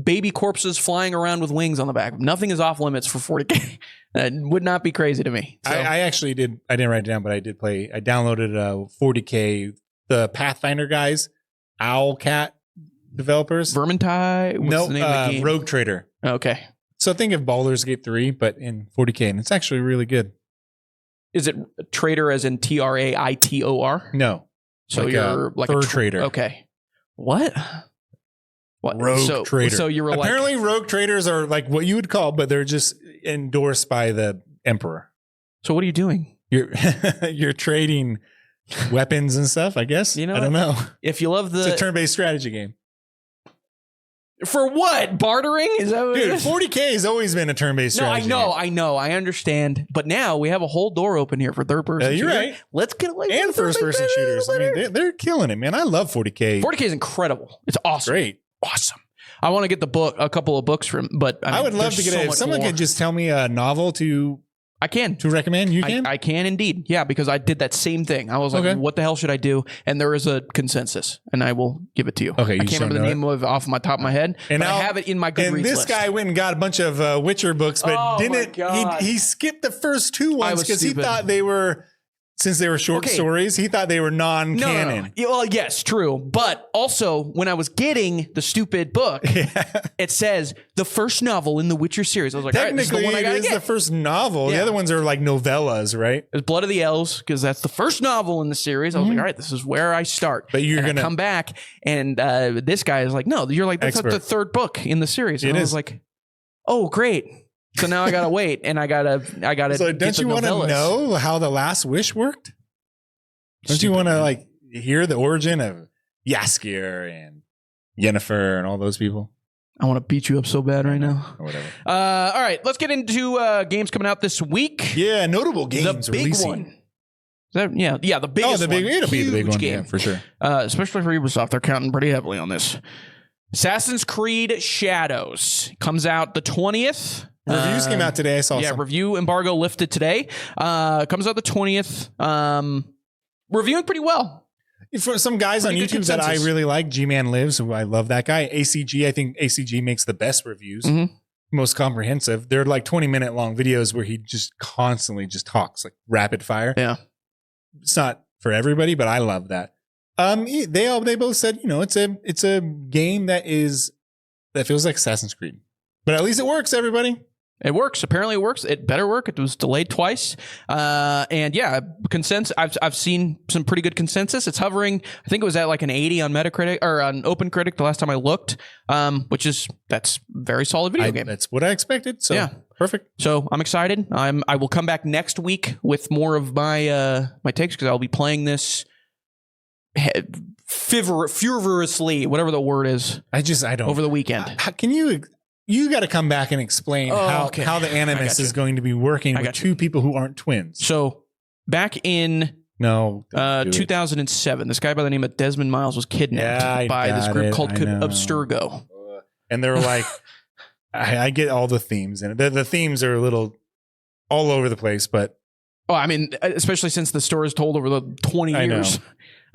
baby corpses flying around with wings on the back. Nothing is off limits for 40K. That would not be crazy to me. So. I actually did. I didn't write it down, but I did play. I downloaded 40K... The Pathfinder guys, Owlcat developers. Vermintide? What's the name of the game? Rogue Trader. Okay. So think of Baldur's Gate 3, but in 40K, and it's actually really good. Is it Trader as in Traitor? No. So you're like third trader. Okay. What? Rogue Trader. So you were apparently Rogue Traders are like what you would call, but they're just endorsed by the Emperor. So what are you doing? You're trading weapons and stuff, I guess. I don't know. If you love it's a turn-based strategy game. For what? Bartering? Is that what Dude, 40K has always been a turn-based strategy game. I know. I understand. But now we have a whole door open here for third-person you're shooter. right. Let's get and first-person shooters. I mean, they're killing it, man. I love 40K. 40K is incredible. It's awesome. Great. Awesome. I want to get a couple of books from, but I would love to get it. If someone could just tell me a novel to I can. To recommend? You can? I can indeed. Yeah, because I did that same thing. I was like, what the hell should I do? And there is a consensus, and I will give it to you. Okay, I can't remember the name of it off my top of my head, and I have it in my Goodreads And this list. guy went and got a bunch of Witcher books, but he skipped the first two ones because he thought they were... Since they were short stories, he thought they were non-canon. No. Well, yes, true. But also, when I was getting the stupid book, it says the first novel in the Witcher series. I was like, technically, it is the first novel. Yeah. The other ones are like novellas, right? It's Blood of the Elves, because that's the first novel in the series. I was like, all right, this is where I start. But you're going to come back, and this guy is like, no, you're like, that's the third book in the series. And I was like, oh, great. So now I gotta wait, and I gotta. So don't you want to know how the Last Wish worked? Don't you want to hear the origin of Jaskier and Yennefer and all those people? I want to beat you up so bad right now. Or whatever. All right, let's get into games coming out this week. Yeah, notable games. The big releasing. one. The biggest one. It'll be the big one, game. Yeah, for sure. Especially for Ubisoft, they're counting pretty heavily on this. Assassin's Creed Shadows comes out the 20th. Reviews came out today. I saw some. Review embargo lifted today. Comes out the 20th. Reviewing pretty well. For some guys on YouTube that I really like, G-Man Lives, who I love that guy. ACG, I think ACG makes the best reviews. Most comprehensive. They're like 20-minute long videos where he just constantly just talks, like rapid fire. Yeah. It's not for everybody, but I love that. They both said, it's a game that feels like Assassin's Creed. But at least it works, everybody. It works. Apparently it works. It better work. It was delayed twice. And yeah, consensus. I've seen some pretty good consensus. It's hovering. I think it was at like an 80 on Metacritic or on OpenCritic the last time I looked, that's very solid video game. That's what I expected. So yeah, perfect. So I'm excited. I will come back next week with more of my my takes because I'll be playing this fervorously, whatever the word is. I don't over the weekend. How can you? You got to come back and explain how the Animus is going to be with two people who aren't twins. So back in 2007, this guy by the name of Desmond Miles was kidnapped by this group called Abstergo. And they were like, I get all the themes in it. The themes are a little all over the place, but... Oh, I mean, especially since the story is told over the 20 years.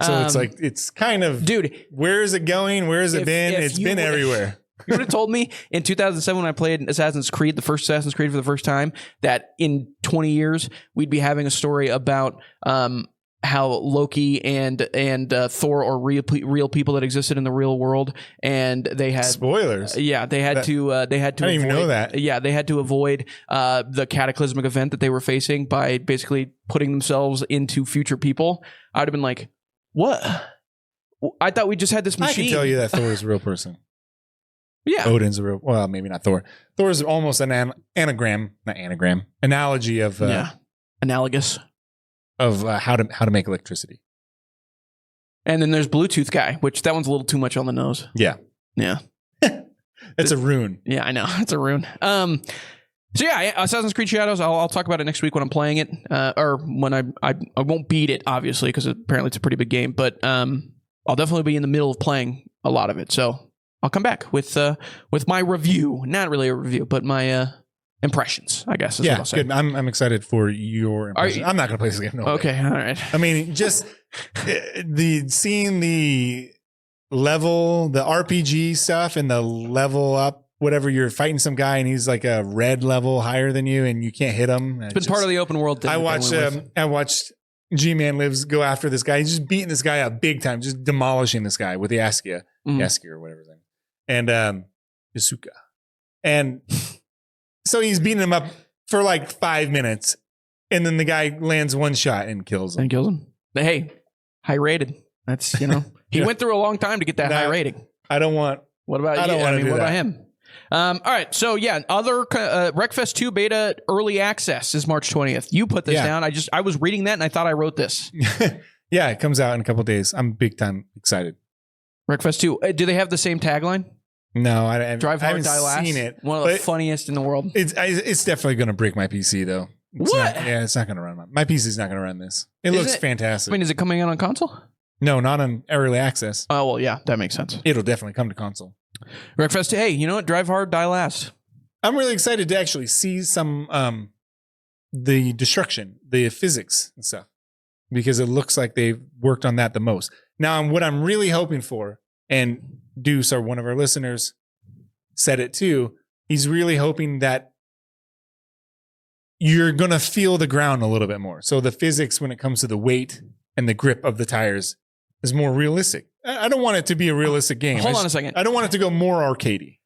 So it's kind of... Dude. Where is it going? Where has it been? It's been everywhere. You would have told me in 2007 when I played Assassin's Creed, the first Assassin's Creed for the first time, that in 20 years we'd be having a story about how Loki and Thor are real people that existed in the real world, and they had spoilers. Yeah, they had to. I didn't even know that. Yeah, they had to avoid the cataclysmic event that they were facing by basically putting themselves into future people. I'd have been like, "What? I thought we just had this machine." I can tell you that Thor is a real person. Yeah. Odin's a real, well, maybe not Thor. Thor's almost an analogy of analogous of how to make electricity. And then there's Bluetooth guy, which that one's a little too much on the nose. Yeah. It's a rune. Yeah, I know. It's a rune. So yeah, Assassin's Creed Shadows. I'll talk about it next week when I'm playing it, or when I won't beat it, obviously, because apparently it's a pretty big game. But I'll definitely be in the middle of playing a lot of it. So I'll come back with my review. Not really a review, but my impressions, I guess. Is what I'll say. Good. I'm excited for your impressions. I'm not going to play this game. No okay, way. All right. I mean, just seeing the level, the RPG stuff, and the level up. Whatever, you're fighting some guy and he's like a red level higher than you, and you can't hit him. It's been part of the open world thing. I watched G-Man Lives go after this guy. He's just beating this guy up big time, just demolishing this guy with the Askia or whatever his name. And Isuka. And so he's beating him up for like 5 minutes, and then the guy lands one shot and kills him. But hey, high rated. That's, he went through a long time to get that high rating. I don't want. What about you? What about him? All right. So yeah, other Wreckfest 2 beta early access is March 20th. You put this down. I was reading that and I thought I wrote this. Yeah, it comes out in a couple of days. I'm big time excited. Wreckfest 2. Do they have the same tagline? No, I haven't. Drive hard, die last. Seen it. One of the funniest in the world. It's definitely going to break my PC though. It's not going to run. My PC's not going to run this. It looks fantastic. I mean, is it coming out on console? No, not on early access. Oh well, yeah, that makes sense. It'll definitely come to console. Wreckfest. Hey, you know what? Drive hard, die last. I'm really excited to actually see some the destruction, the physics and stuff, because it looks like they've worked on that the most. Now, what I'm really hoping for, and Deuce, or one of our listeners, said it too, he's really hoping that you're going to feel the ground a little bit more. So the physics when it comes to the weight and the grip of the tires is more realistic. I don't want it to be a realistic game. Hold on a second. I don't want it to go more arcadey.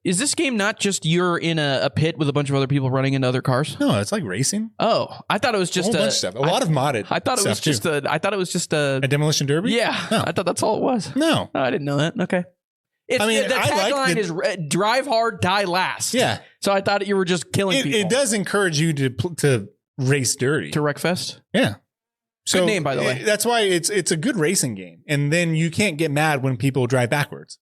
Is this game not just you're in a pit with a bunch of other people running into other cars? No, it's like racing. Oh, I thought it was just a whole bunch of stuff. A lot of modded. I thought it was just too. a demolition derby. Yeah, no. I thought that's all it was. No, I didn't know that. Okay. The tagline is drive hard, die last. Yeah. So I thought you were just killing people. It does encourage you to race dirty. To Wreckfest? Yeah. So good name, by the way. That's why it's a good racing game. And then you can't get mad when people drive backwards.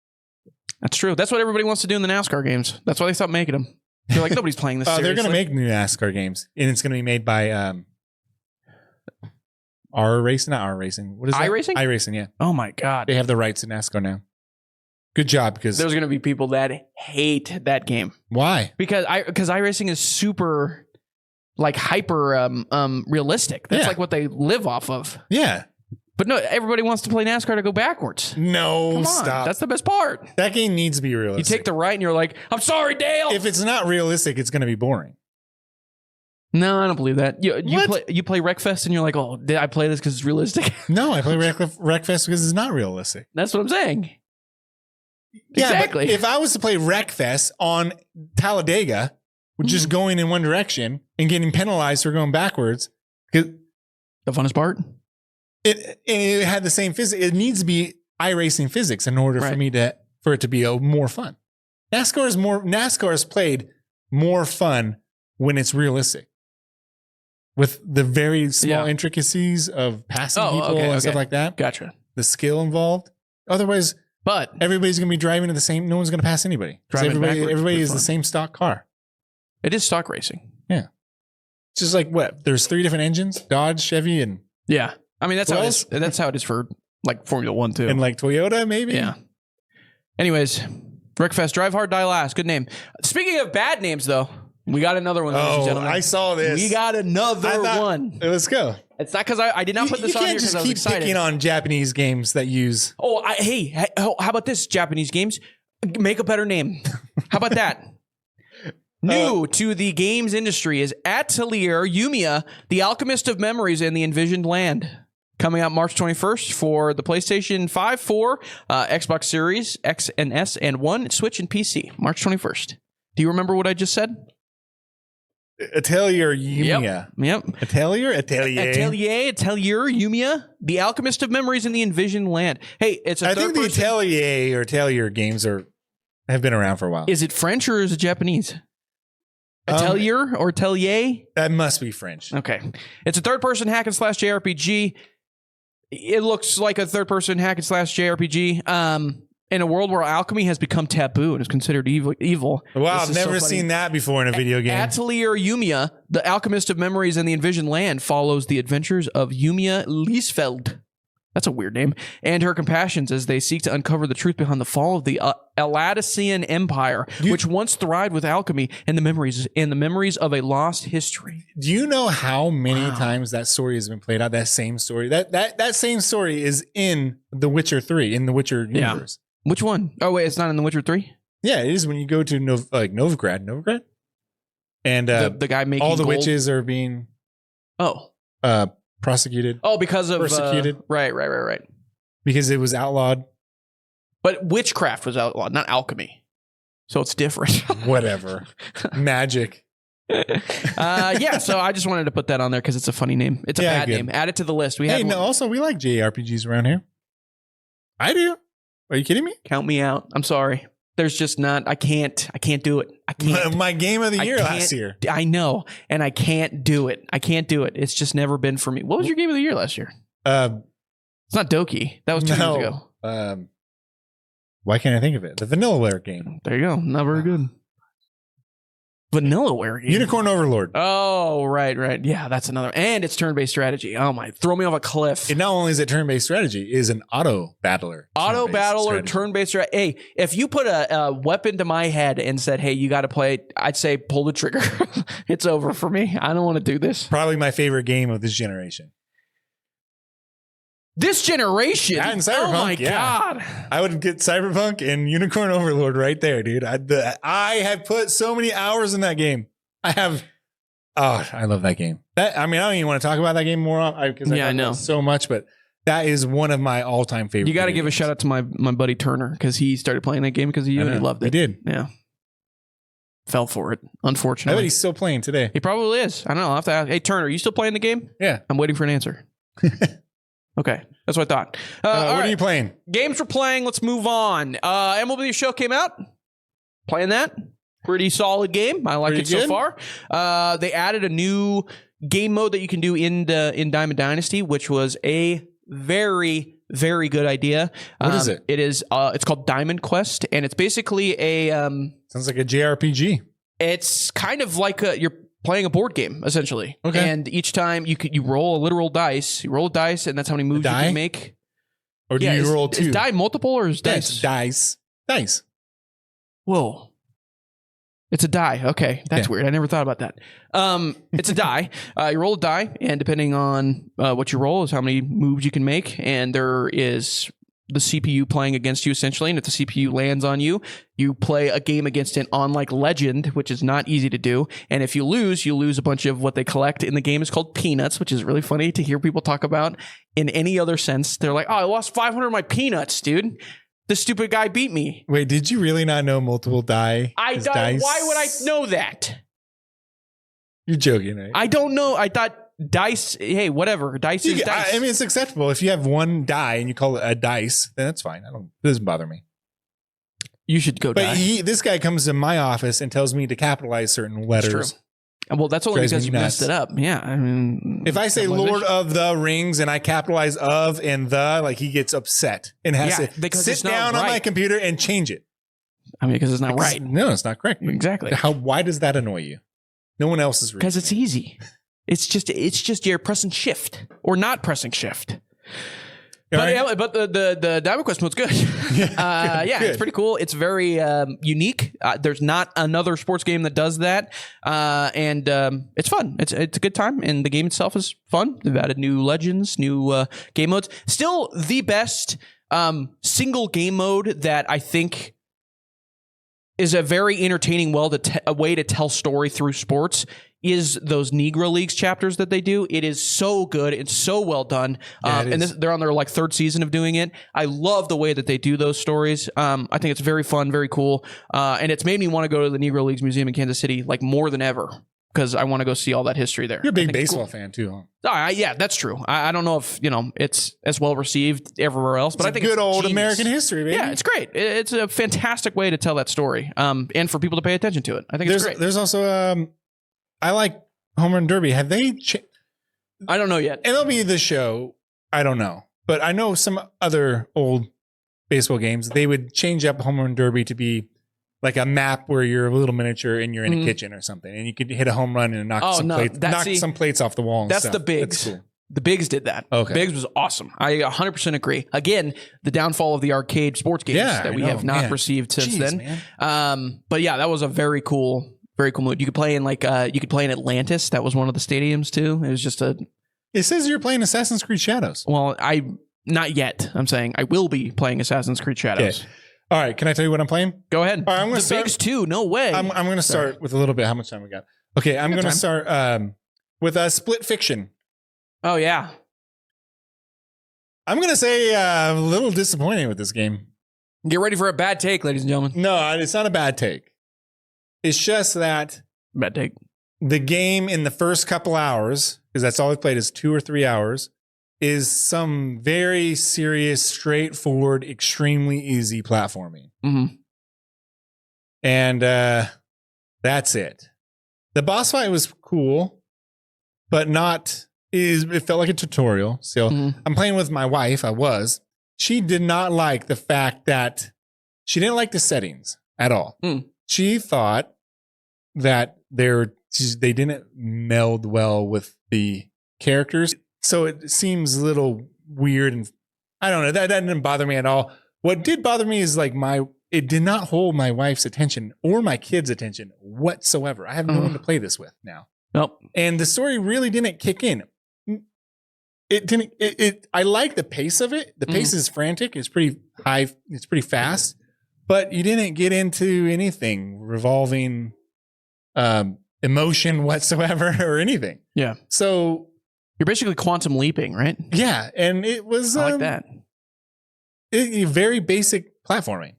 That's true. That's what everybody wants to do in the NASCAR games. That's why they stopped making them. They're like, nobody's playing this seriously. They're going to make new NASCAR games. And it's going to be made by iRacing. What is that? iRacing? iRacing, yeah. Oh, my God. They have the rights to NASCAR now. Good job, because there's going to be people that hate that game. Why? Because iRacing is super, like, hyper realistic. That's like what they live off of. Yeah. But no, everybody wants to play NASCAR to go backwards. No, come on, stop. That's the best part. That game needs to be realistic. You take the right and you're like, I'm sorry, Dale. If it's not realistic, it's going to be boring. No, I don't believe that. You play Wreckfest and you're like, oh, did I play this because it's realistic? No, I play Wreckfest because it's not realistic. That's what I'm saying. Yeah, exactly. But if I was to play Wreckfest on Talladega, just going in one direction and getting penalized for going backwards, because the funnest part, it had the same physics. It needs to be iRacing physics in order for it to be more fun. NASCAR is played more fun when it's realistic, with the very small intricacies of passing people and stuff like that. Gotcha. The skill involved. Otherwise. But everybody's going to be driving to the same. No one's going to pass anybody. Everybody is the same stock car. It is stock racing. Yeah. It's just like what? There's 3 different engines: Dodge, Chevy, and yeah. I mean, that's how it is. That's how it is for like Formula 1 too, and like Toyota, maybe. Yeah. Anyways, Wreckfest, drive hard, die last. Good name. Speaking of bad names, though, we got another one. Ladies and gentlemen. I saw this. We got another one. Let's go. It's not because I did not put this on here because I was excited. You can't just keep picking on Japanese games that use... hey, how about this, Japanese games? Make a better name. How about that? New to the games industry is Atlier, Yumia, the Alchemist of Memories, and the Envisioned Land. Coming out March 21st for the PlayStation 5, 4, Xbox Series, X and S, and 1, Switch, and PC. March 21st. Do you remember what I just said? Atelier Yumia. Yep. Atelier, Yumia, the Alchemist of Memories in the Envisioned Land. Hey, it's a I think the Atelier games have been around for a while. Is it French or is it Japanese? Atelier or Atelier? That must be French. Okay. It's a third-person hack and slash JRPG. It looks like a third-person hack and slash JRPG. In a world where alchemy has become taboo and is considered evil. Wow, I've never seen that before in a video game. Atelier Yumia, the Alchemist of Memories and the Envisioned Land, follows the adventures of Yumia Liesfeld. That's a weird name. And her companions as they seek to uncover the truth behind the fall of the Aladician Empire, which once thrived with alchemy and the memories of a lost history. Do you know how many times that story has been played out? That same story. That same story is in The Witcher 3, in the Witcher universe. Which one? Oh, wait, it's not in The Witcher 3? Yeah, it is when you go to Novigrad. And the guy making all the gold? witches are being prosecuted. Oh, because of persecuted. Right. Because it was outlawed. But witchcraft was outlawed, not alchemy. So it's different. Whatever. Magic. Yeah, so I just wanted to put that on there because it's a funny name. It's a bad name. Add it to the list. Also, we like JRPGs around here. I do. Are you kidding me? Count me out. I'm sorry. There's just not. I can't do it. I can't. My game of the year last year. I know, and I can't do it. It's just never been for me. What was your game of the year last year? It's not Doki. That was 2 years ago. Why can't I think of it? The VanillaWare game. There you go. Not very good. Vanillaware game. Unicorn Overlord. Oh, right. Yeah, that's another. And it's turn-based strategy. Oh my, throw me off a cliff. It not only is it turn-based strategy, it is an auto battler. Turn-based strategy. Hey, if you put a weapon to my head and said, hey, you got to play, I'd say pull the trigger. It's over for me. I don't want to do this. Probably my favorite game of this generation. This generation? Yeah, and Cyberpunk. Oh my God. I would get Cyberpunk and Unicorn Overlord right there, dude. I have put so many hours in that game. I love that game. I don't even want to talk about that game more because I know so much, but that is one of my all-time favorite. You got to give a shout out to my buddy Turner because he started playing that game because of you and he loved it. He did. Yeah. Fell for it, unfortunately. I bet he's still playing today. He probably is. I don't know. I'll have to ask. Hey, Turner, are you still playing the game? Yeah. I'm waiting for an answer. Okay. That's what I thought. What are you playing? Games we're playing. Let's move on. MLB Show came out. Playing that. Pretty solid game. I like it so far. They added a new game mode that you can do in Diamond Dynasty, which was a very, very good idea. What is it? It is. It's called Diamond Quest, and it's basically a. Sounds like a JRPG. It's kind of like you're playing a board game, essentially. Okay. And each time you roll a literal dice. You roll a dice, and that's how many moves you can make. Or do you roll two? Is die multiple or is dice? Dice. Whoa. It's a die. Okay. That's weird. I never thought about that. It's a die. You roll a die, and depending on what you roll is how many moves you can make. And there is the CPU playing against you, essentially. And if the CPU lands on you, you play a game against it on like Legend, which is not easy to do. And if you lose a bunch of what they collect in the game is called peanuts, which is really funny to hear people talk about in any other sense. They're like, oh, I lost 500 of my peanuts, dude. This stupid guy beat me. Wait, did you really not know multiple die? Dice? Why would I know that? You're joking, right? I don't know. I thought dice. Hey, whatever. Dice is dice. I mean, it's acceptable if you have one die and you call it a dice. Then that's fine. It doesn't bother me. You should go. But this guy comes to my office and tells me to capitalize certain letters. That's true. Well, that's only because you messed it up. Yeah, I mean, if I say Lord of the Rings and I capitalize of and the, like he gets upset and has to sit down on my computer and change it. I mean, because it's not right. No, it's not correct. Exactly. Why does that annoy you? No one else is reading. Because it's easy. It's just you're pressing shift or not pressing shift. But the Diamond Quest mode's good. Good. It's pretty cool. It's very unique. There's not another sports game that does that, and it's fun. It's a good time, and the game itself is fun. They've added new legends, new game modes. Still the best single game mode that I think is a very entertaining a way to tell story through sports is those Negro Leagues chapters that they do. It is so good. It's so well done. And they're on their like third season of doing it. I love the way that they do those stories. I think it's very fun, very cool. And it's made me want to go to the Negro Leagues Museum in Kansas City like more than ever because I want to go see all that history there. You're a big baseball fan too, huh? Yeah, that's true. I don't know if, it's as well received everywhere else, but I think it's good old American history, baby. Yeah, it's great. It's a fantastic way to tell that story. And for people to pay attention to it. I think it's great. There's also, I like Home Run Derby. Have they? I don't know yet. MLB The Show. I don't know, but I know some other old baseball games. They would change up Home Run Derby to be like a map where you're a little miniature and you're in a kitchen or something, and you could hit a home run and knock some plates off the wall. And that's stuff. the Bigs. That's cool. The Bigs did that. Okay. Bigs was awesome. I 100% agree. Again, the downfall of the arcade sports games that we have not received since then. But yeah, that was a very cool mode. You could play in in Atlantis. That was one of the stadiums too. It was just It says you're playing Assassin's Creed Shadows. Well, not yet. I'm saying I will be playing Assassin's Creed Shadows. Okay. All right. Can I tell you what I'm playing? Go ahead. All right, I'm going to start. Bigs too. No way. I'm going to start with a little bit. How much time we got? Okay. I'm going to start with Split Fiction. Oh yeah. I'm going to say a little disappointed with this game. Get ready for a bad take, ladies and gentlemen. No, it's not a bad take. It's just that bad take. The game in the first couple hours, because that's all I played is 2 or 3 hours, is some very serious, straightforward, extremely easy platforming. Mm-hmm. And that's it. The boss fight was cool, but it felt like a tutorial. So I'm playing with my wife. She did not like the fact that she didn't like the settings at all. She thought that they didn't meld well with the characters. So it seems a little weird, and I don't know. That didn't bother me at all. What did bother me is like it did not hold my wife's attention or my kids' attention whatsoever. I have no one to play this with now. Nope. And the story really didn't kick in. It didn't. I like the pace of it. The pace is frantic. It's pretty high. It's pretty fast. But you didn't get into anything revolving emotion whatsoever or anything. Yeah. So you're basically quantum leaping, right? Yeah, and it was I like that. Very basic platforming.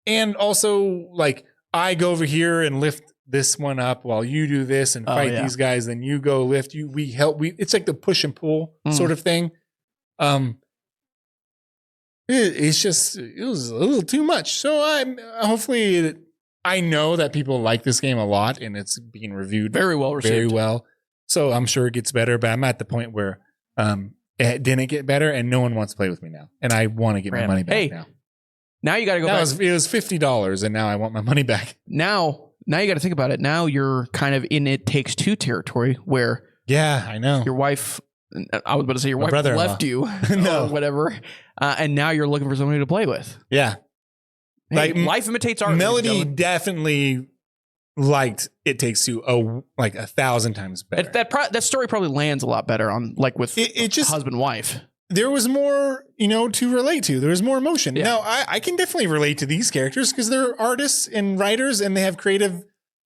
And also, like, I go over here and lift this one up while you do this and fight these guys. Then you go lift. We help. It's like the push and pull sort of thing. It's just it was a little too much. So I know that people like this game a lot, and it's being reviewed very well received. Very well. So I'm sure it gets better. But I'm at the point where it didn't get better, and no one wants to play with me now, and I want to get my money back now. Now you got to go back. It was $50, and now I want my money back. Now you got to think about it. Now you're kind of in It Takes Two territory where I know your wife. I was about to say your wife left you, or whatever, and now you're looking for somebody to play with. Yeah, hey, life imitates art. Melody definitely liked It Takes Two like 1,000 times better. That story probably lands a lot better on like with husband wife. There was more, to relate to. There was more emotion. Yeah. Now, I can definitely relate to these characters because they're artists and writers, and they have creative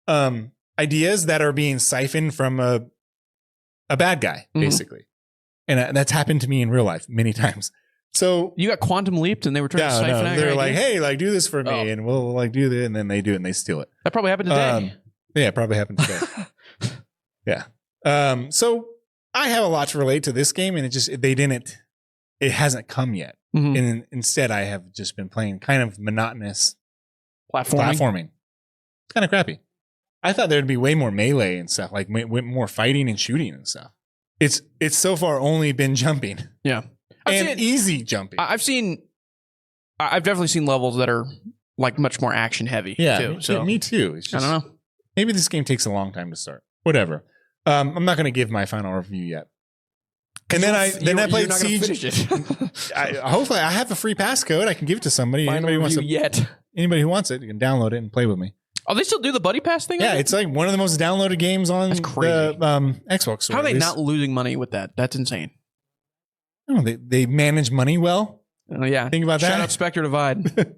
ideas that are being siphoned from a bad guy, basically. And that's happened to me in real life many times. So you got quantum leaped, and they were trying to siphon out. They're like, "Hey, like do this for me," and we'll like do this, and then they do it, and they steal it. That probably happened today. Yeah, it probably happened today. Yeah. So I have a lot to relate to this game, and it hasn't come yet. And instead, I have just been playing kind of monotonous platforming. It's kind of crappy. I thought there'd be way more melee and stuff, like more fighting and shooting and stuff. It's so far only been jumping. Yeah. And easy jumping. I've definitely seen levels that are like much more action heavy. Yeah, me too. It's just, I don't know. Maybe this game takes a long time to start. Whatever. I'm not going to give my final review yet. And then I played Siege. Hopefully, I have a free passcode. I can give it to somebody. Anybody who wants it, you can download it and play with me. Oh, they still do the buddy pass thing? Yeah, it's like one of the most downloaded games on the Xbox. How are they not losing money with that? That's insane. Oh, they manage money well. Oh yeah, think about that. Shout out Spectre Divide.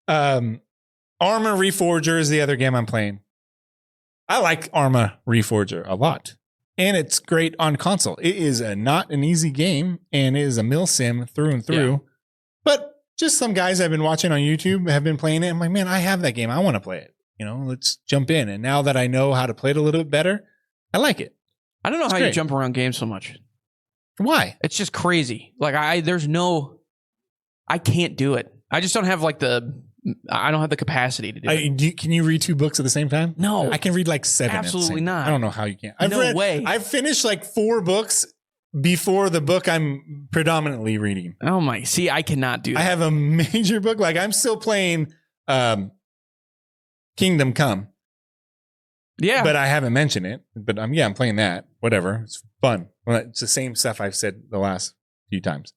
ARMA Reforger is the other game I'm playing. I like ARMA Reforger a lot, and it's great on console. It is not an easy game, and it is a mill sim through and through. Yeah. But just some guys I've been watching on YouTube have been playing it. I'm like, man, I have that game. I want to play it. Let's jump in. And now that I know how to play it a little bit better, I like it. I don't know how you jump around games so much. Why? It's just crazy. Like I can't do it. I just don't have I don't have the capacity to do it. Can you read 2 books at the same time? No. I can read like 7. Absolutely not. I don't know how you can. No way. I've finished like 4 books before the book I'm predominantly reading. Oh my. See, I cannot do that. I have a major book. Like I'm still playing Kingdom Come. Yeah. But I haven't mentioned it. But I'm playing that. Whatever. It's fun. Well, it's the same stuff I've said the last few times.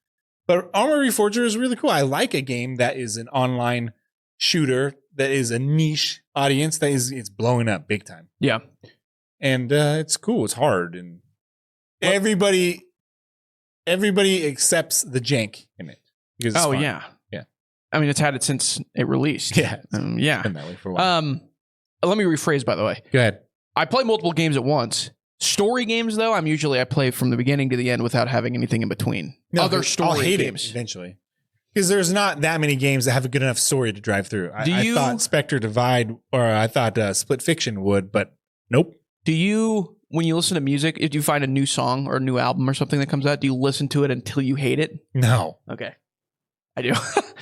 But ARMA Reforger is really cool. I like a game that is an online shooter that is a niche audience it's blowing up big time. Yeah. And it's cool. It's hard. And everybody accepts the jank in it. Because it's fun. Yeah. I mean, it's had it since it released. Yeah. Yeah. Been that way for a while. Let me rephrase, by the way. Go ahead. I play multiple games at once. Story games, though, I play from the beginning to the end without having anything in between. Other story I'll hate games. It eventually. Because there's not that many games that have a good enough story to drive through. I thought Spectre Divide, or I thought Split Fiction would, but nope. Do you, when you listen to music, if you find a new song or a new album or something that comes out, do you listen to it until you hate it? No. Okay. I do.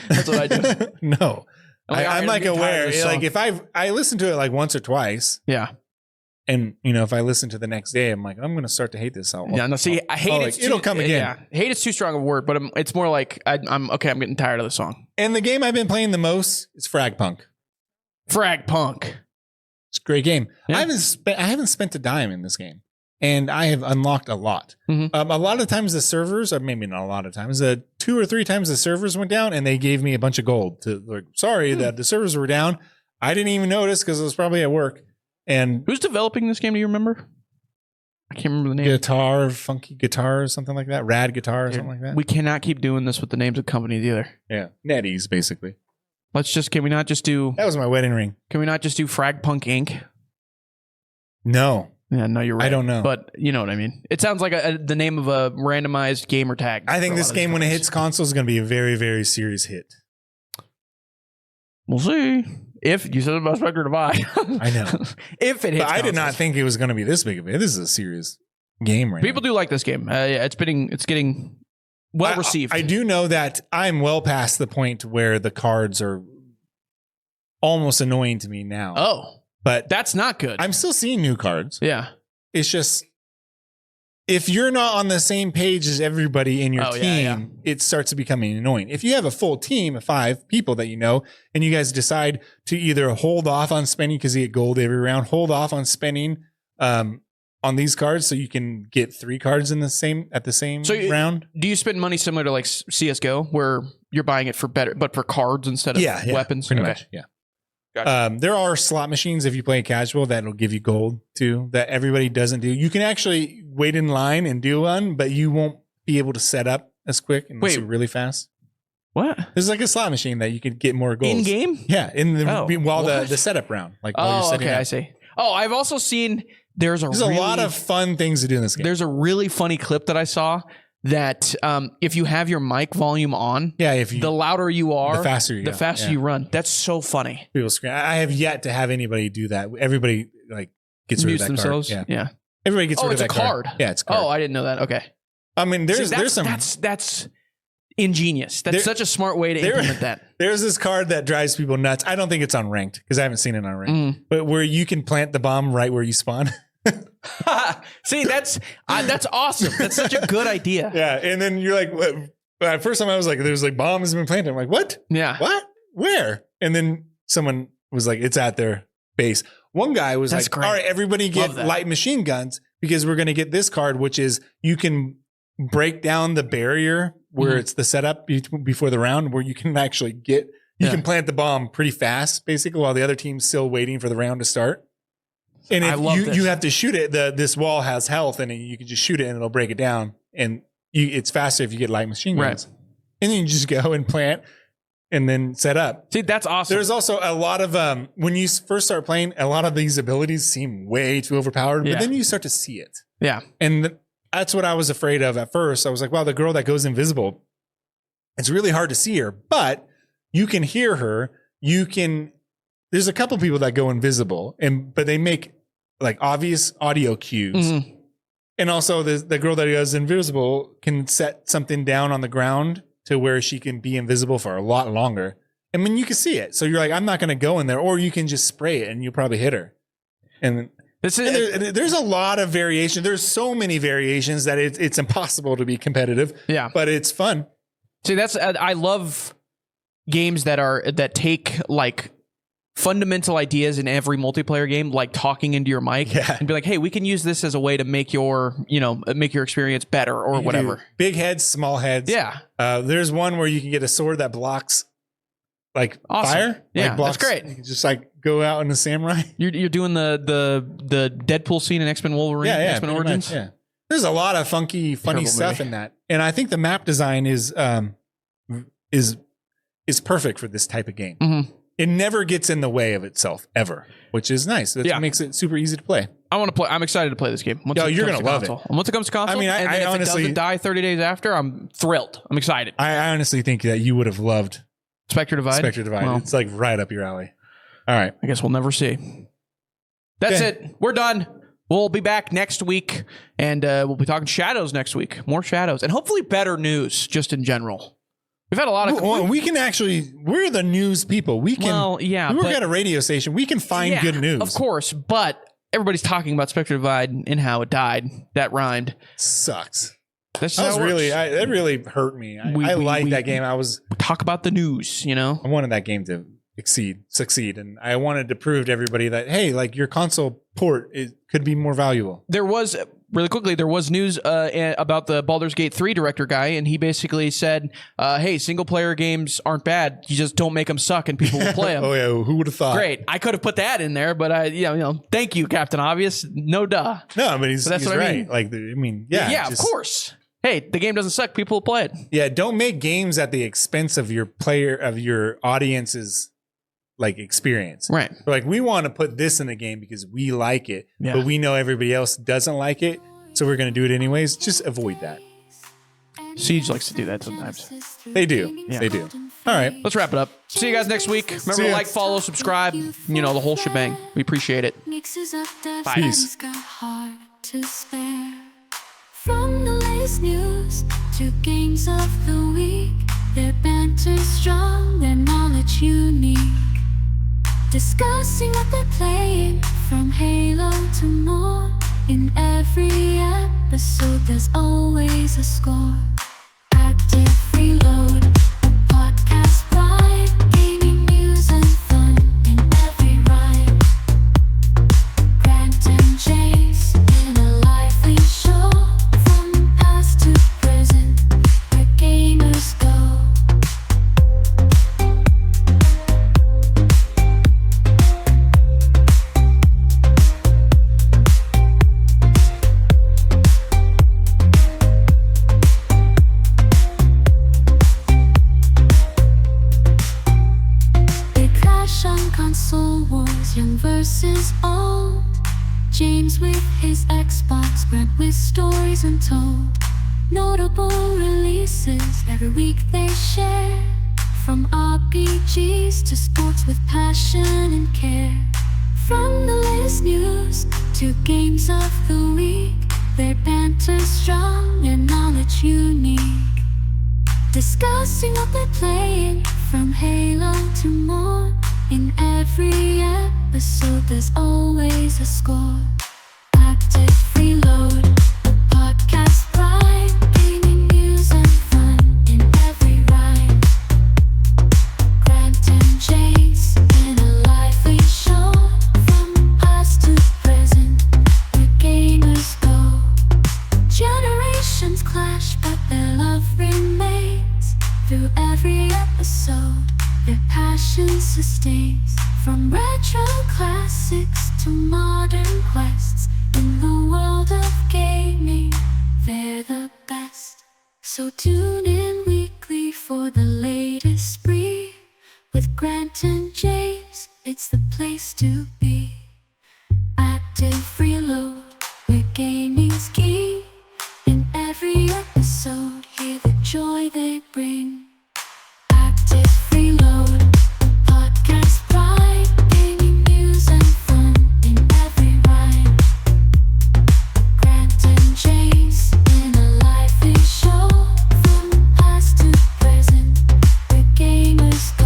That's what I do. No. I'm like aware. Like if I listen to it like once or twice. Yeah. And if I listen to the next day, I'm like, I'm going to start to hate this song. Yeah, no, see, I hate it. It'll come again. Yeah, hate is too strong of a word, but it's more like I'm getting tired of the song. And the game I've been playing the most is FragPunk. FragPunk. It's a great game. Yeah. I haven't spent a dime in this game, and I have unlocked a lot. Mm-hmm. A lot of times the servers, or maybe not a lot of times, 2 or 3 times the servers went down, and they gave me a bunch of gold. Sorry that the servers were down. I didn't even notice because it was probably at work. And who's developing this game? Do you remember? I can't remember the name. Funky Guitar, or something like that. Rad Guitar, or something like that. We cannot keep doing this with the names of companies either. Yeah, NetEase basically. Can we not just do? That was my wedding ring. Can we not just do FragPunk Inc.? No. Yeah, no, you're right. I don't know, but you know what I mean. It sounds like the name of a randomized gamer tag. I think this game, when it hits console, is going to be a very, very serious hit. We'll see. If you said about Spectre Divide, I know. If it hits, but I did not think it was going to be this big of a hit. This is a serious game, right? People do like this game. It's getting well received. I do know that I'm well past the point where the cards are almost annoying to me now. Oh, but that's not good. I'm still seeing new cards. Yeah, it's just if you're not on the same page as everybody in your team, it starts to becoming annoying. If you have a full team of 5 people that you know, and you guys decide to either hold off on spending because you get gold every round, hold off on spending on these cards so you can get 3 cards in the same round. Do you spend money similar to like CS:GO, where you're buying it for better, but for cards instead of weapons? Pretty much, yeah. Gotcha. There are slot machines if you play casual that'll give you gold too that everybody doesn't do. You can actually wait in line and do one, but you won't be able to set up as quick unless you're really fast. What? There's like a slot machine that you could get more gold in game. Yeah, the setup round. Like while you're setting up. I see. Oh, I've also seen there's a lot of fun things to do in this game. There's a really funny clip that I saw that if you have your mic volume on, the louder you are, the faster you run. That's so funny. People scream. I have yet to have anybody do that. Everybody like gets rid of that themselves. Card. Yeah. Everybody gets rid of that card. Yeah, it's a card. Oh, I didn't know that. Okay. I mean, that's ingenious. That's such a smart way to implement that. There's this card that drives people nuts. I don't think it's on ranked because I haven't seen it on ranked. But where you can plant the bomb right where you spawn. See, that's awesome. That's such a good idea. Yeah, and then you're like, what? First time I was like, there's like bombs have been planted. I'm like, what? Yeah. What? Where? And then someone was like, it's at their base. One guy was like, great. All right, everybody get light machine guns because we're going to get this card, which is you can break down the barrier where it's the setup before the round, where you can actually you can plant the bomb pretty fast, basically, while the other team's still waiting for the round to start. And if you have to shoot it, this wall has health, and you can just shoot it, and it'll break it down. And it's faster if you get light machine guns. Right. And then you just go and plant, and then set up. See, that's awesome. There's also a lot of when you first start playing, a lot of these abilities seem way too overpowered, but then you start to see it. Yeah, and that's what I was afraid of at first. I was like, wow, the girl that goes invisible, it's really hard to see her, but you can hear her. There's a couple people that go invisible, but they make like obvious audio cues. And also the girl that goes invisible can set something down on the ground to where she can be invisible for a lot longer. I mean, you can see it. So you're like, I'm not going to go in there, or you can just spray it and you'll probably hit her. And there's a lot of variation. There's so many variations that it's impossible to be competitive. Yeah. But it's fun. See, I love games that take like fundamental ideas in every multiplayer game, like talking into your mic and be like, hey, we can use this as a way to make your experience better or whatever. Big heads, small heads. Yeah. There's one where you can get a sword that blocks like fire. Yeah, blocks, that's great. You can just like go out in the samurai. You're doing the Deadpool scene in X-Men Wolverine, X-Men Origins. Much, yeah. There's a lot of funny stuff in that. And I think the map design is perfect for this type of game. Mm-hmm. It never gets in the way of itself ever, which is nice. That makes it super easy to play. I want to play. I'm excited to play this game. You're going to love it. Once it comes to console, I honestly, if it doesn't die 30 days after, I'm thrilled. I'm excited. I honestly think that you would have loved Spectre Divide. Well, it's like right up your alley. All right. I guess we'll never see. That's it. We're done. We'll be back next week, and we'll be talking Shadows next week. More Shadows, and hopefully better news just in general. We've had a lot of... we can actually... We're the news people. We can... we work at a radio station. We can find good news. Of course, but everybody's talking about Spectre Divide and how it died. That rhymed. Sucks. That's that really hurt me. I like that game. Talk about the news, I wanted that game to succeed. And I wanted to prove to everybody that, hey, like your console port could be more valuable. There was news about the Baldur's Gate 3 director guy, and he basically said, hey, single player games aren't bad. You just don't make them suck and people will play them. Oh yeah, who would have thought? Great. I could have put that in there, but thank you, Captain Obvious. No duh. No, but he's what right. I mean. Yeah, of course. Hey, the game doesn't suck. People will play it. Yeah, don't make games at the expense of your audience's like experience. Right. Like we want to put this in the game because we like it, but we know everybody else doesn't like it, so we're going to do it anyways. Just avoid that. Siege likes to do that sometimes. They do. Yeah. They do. All right. Let's wrap it up. See you guys next week. Remember to like, follow, subscribe, the whole shebang. We appreciate it. Bye. Peace. From the latest news to games of the week, their banter's strong, their knowledge unique. Discussing what they're playing, from Halo to more. In every episode, there's always a score. Active Reload, a podcast vibe, gaming news and fun in every rhyme. Grant and Jace in a lively show, from past to present, where gamers go. Console wars, young versus old. James with his Xbox, Grant with stories untold. Notable releases every week they share, from RPGs to sports with passion and care. From the latest news to games of the week, their banter's strong, their knowledge unique. Discussing what they're playing, from Halo to more. In every episode, there's always a score. Active Reload, a podcast vibe, gaming news and fun in every rhyme. Grant and Jace in a lively show, from past to present, where gamers go. Generations clash, but their love remains. Through every episode, their passion sustains. From retro classics to modern quests, in the world of gaming, they're the best. So tune in weekly for the latest spree. With Grant and James, it's the place to be. Active Reload, where gaming's key. In every episode, hear the joy they bring. Active Reload, a podcast vibe, gaming news and fun in every rhyme. Grant and Jace in a lively show, from past to present, where gamers go.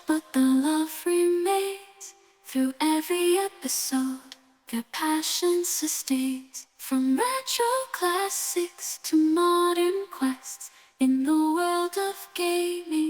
But the love remains. Through every episode, their passion sustains. From retro classics to modern quests, in the world of gaming.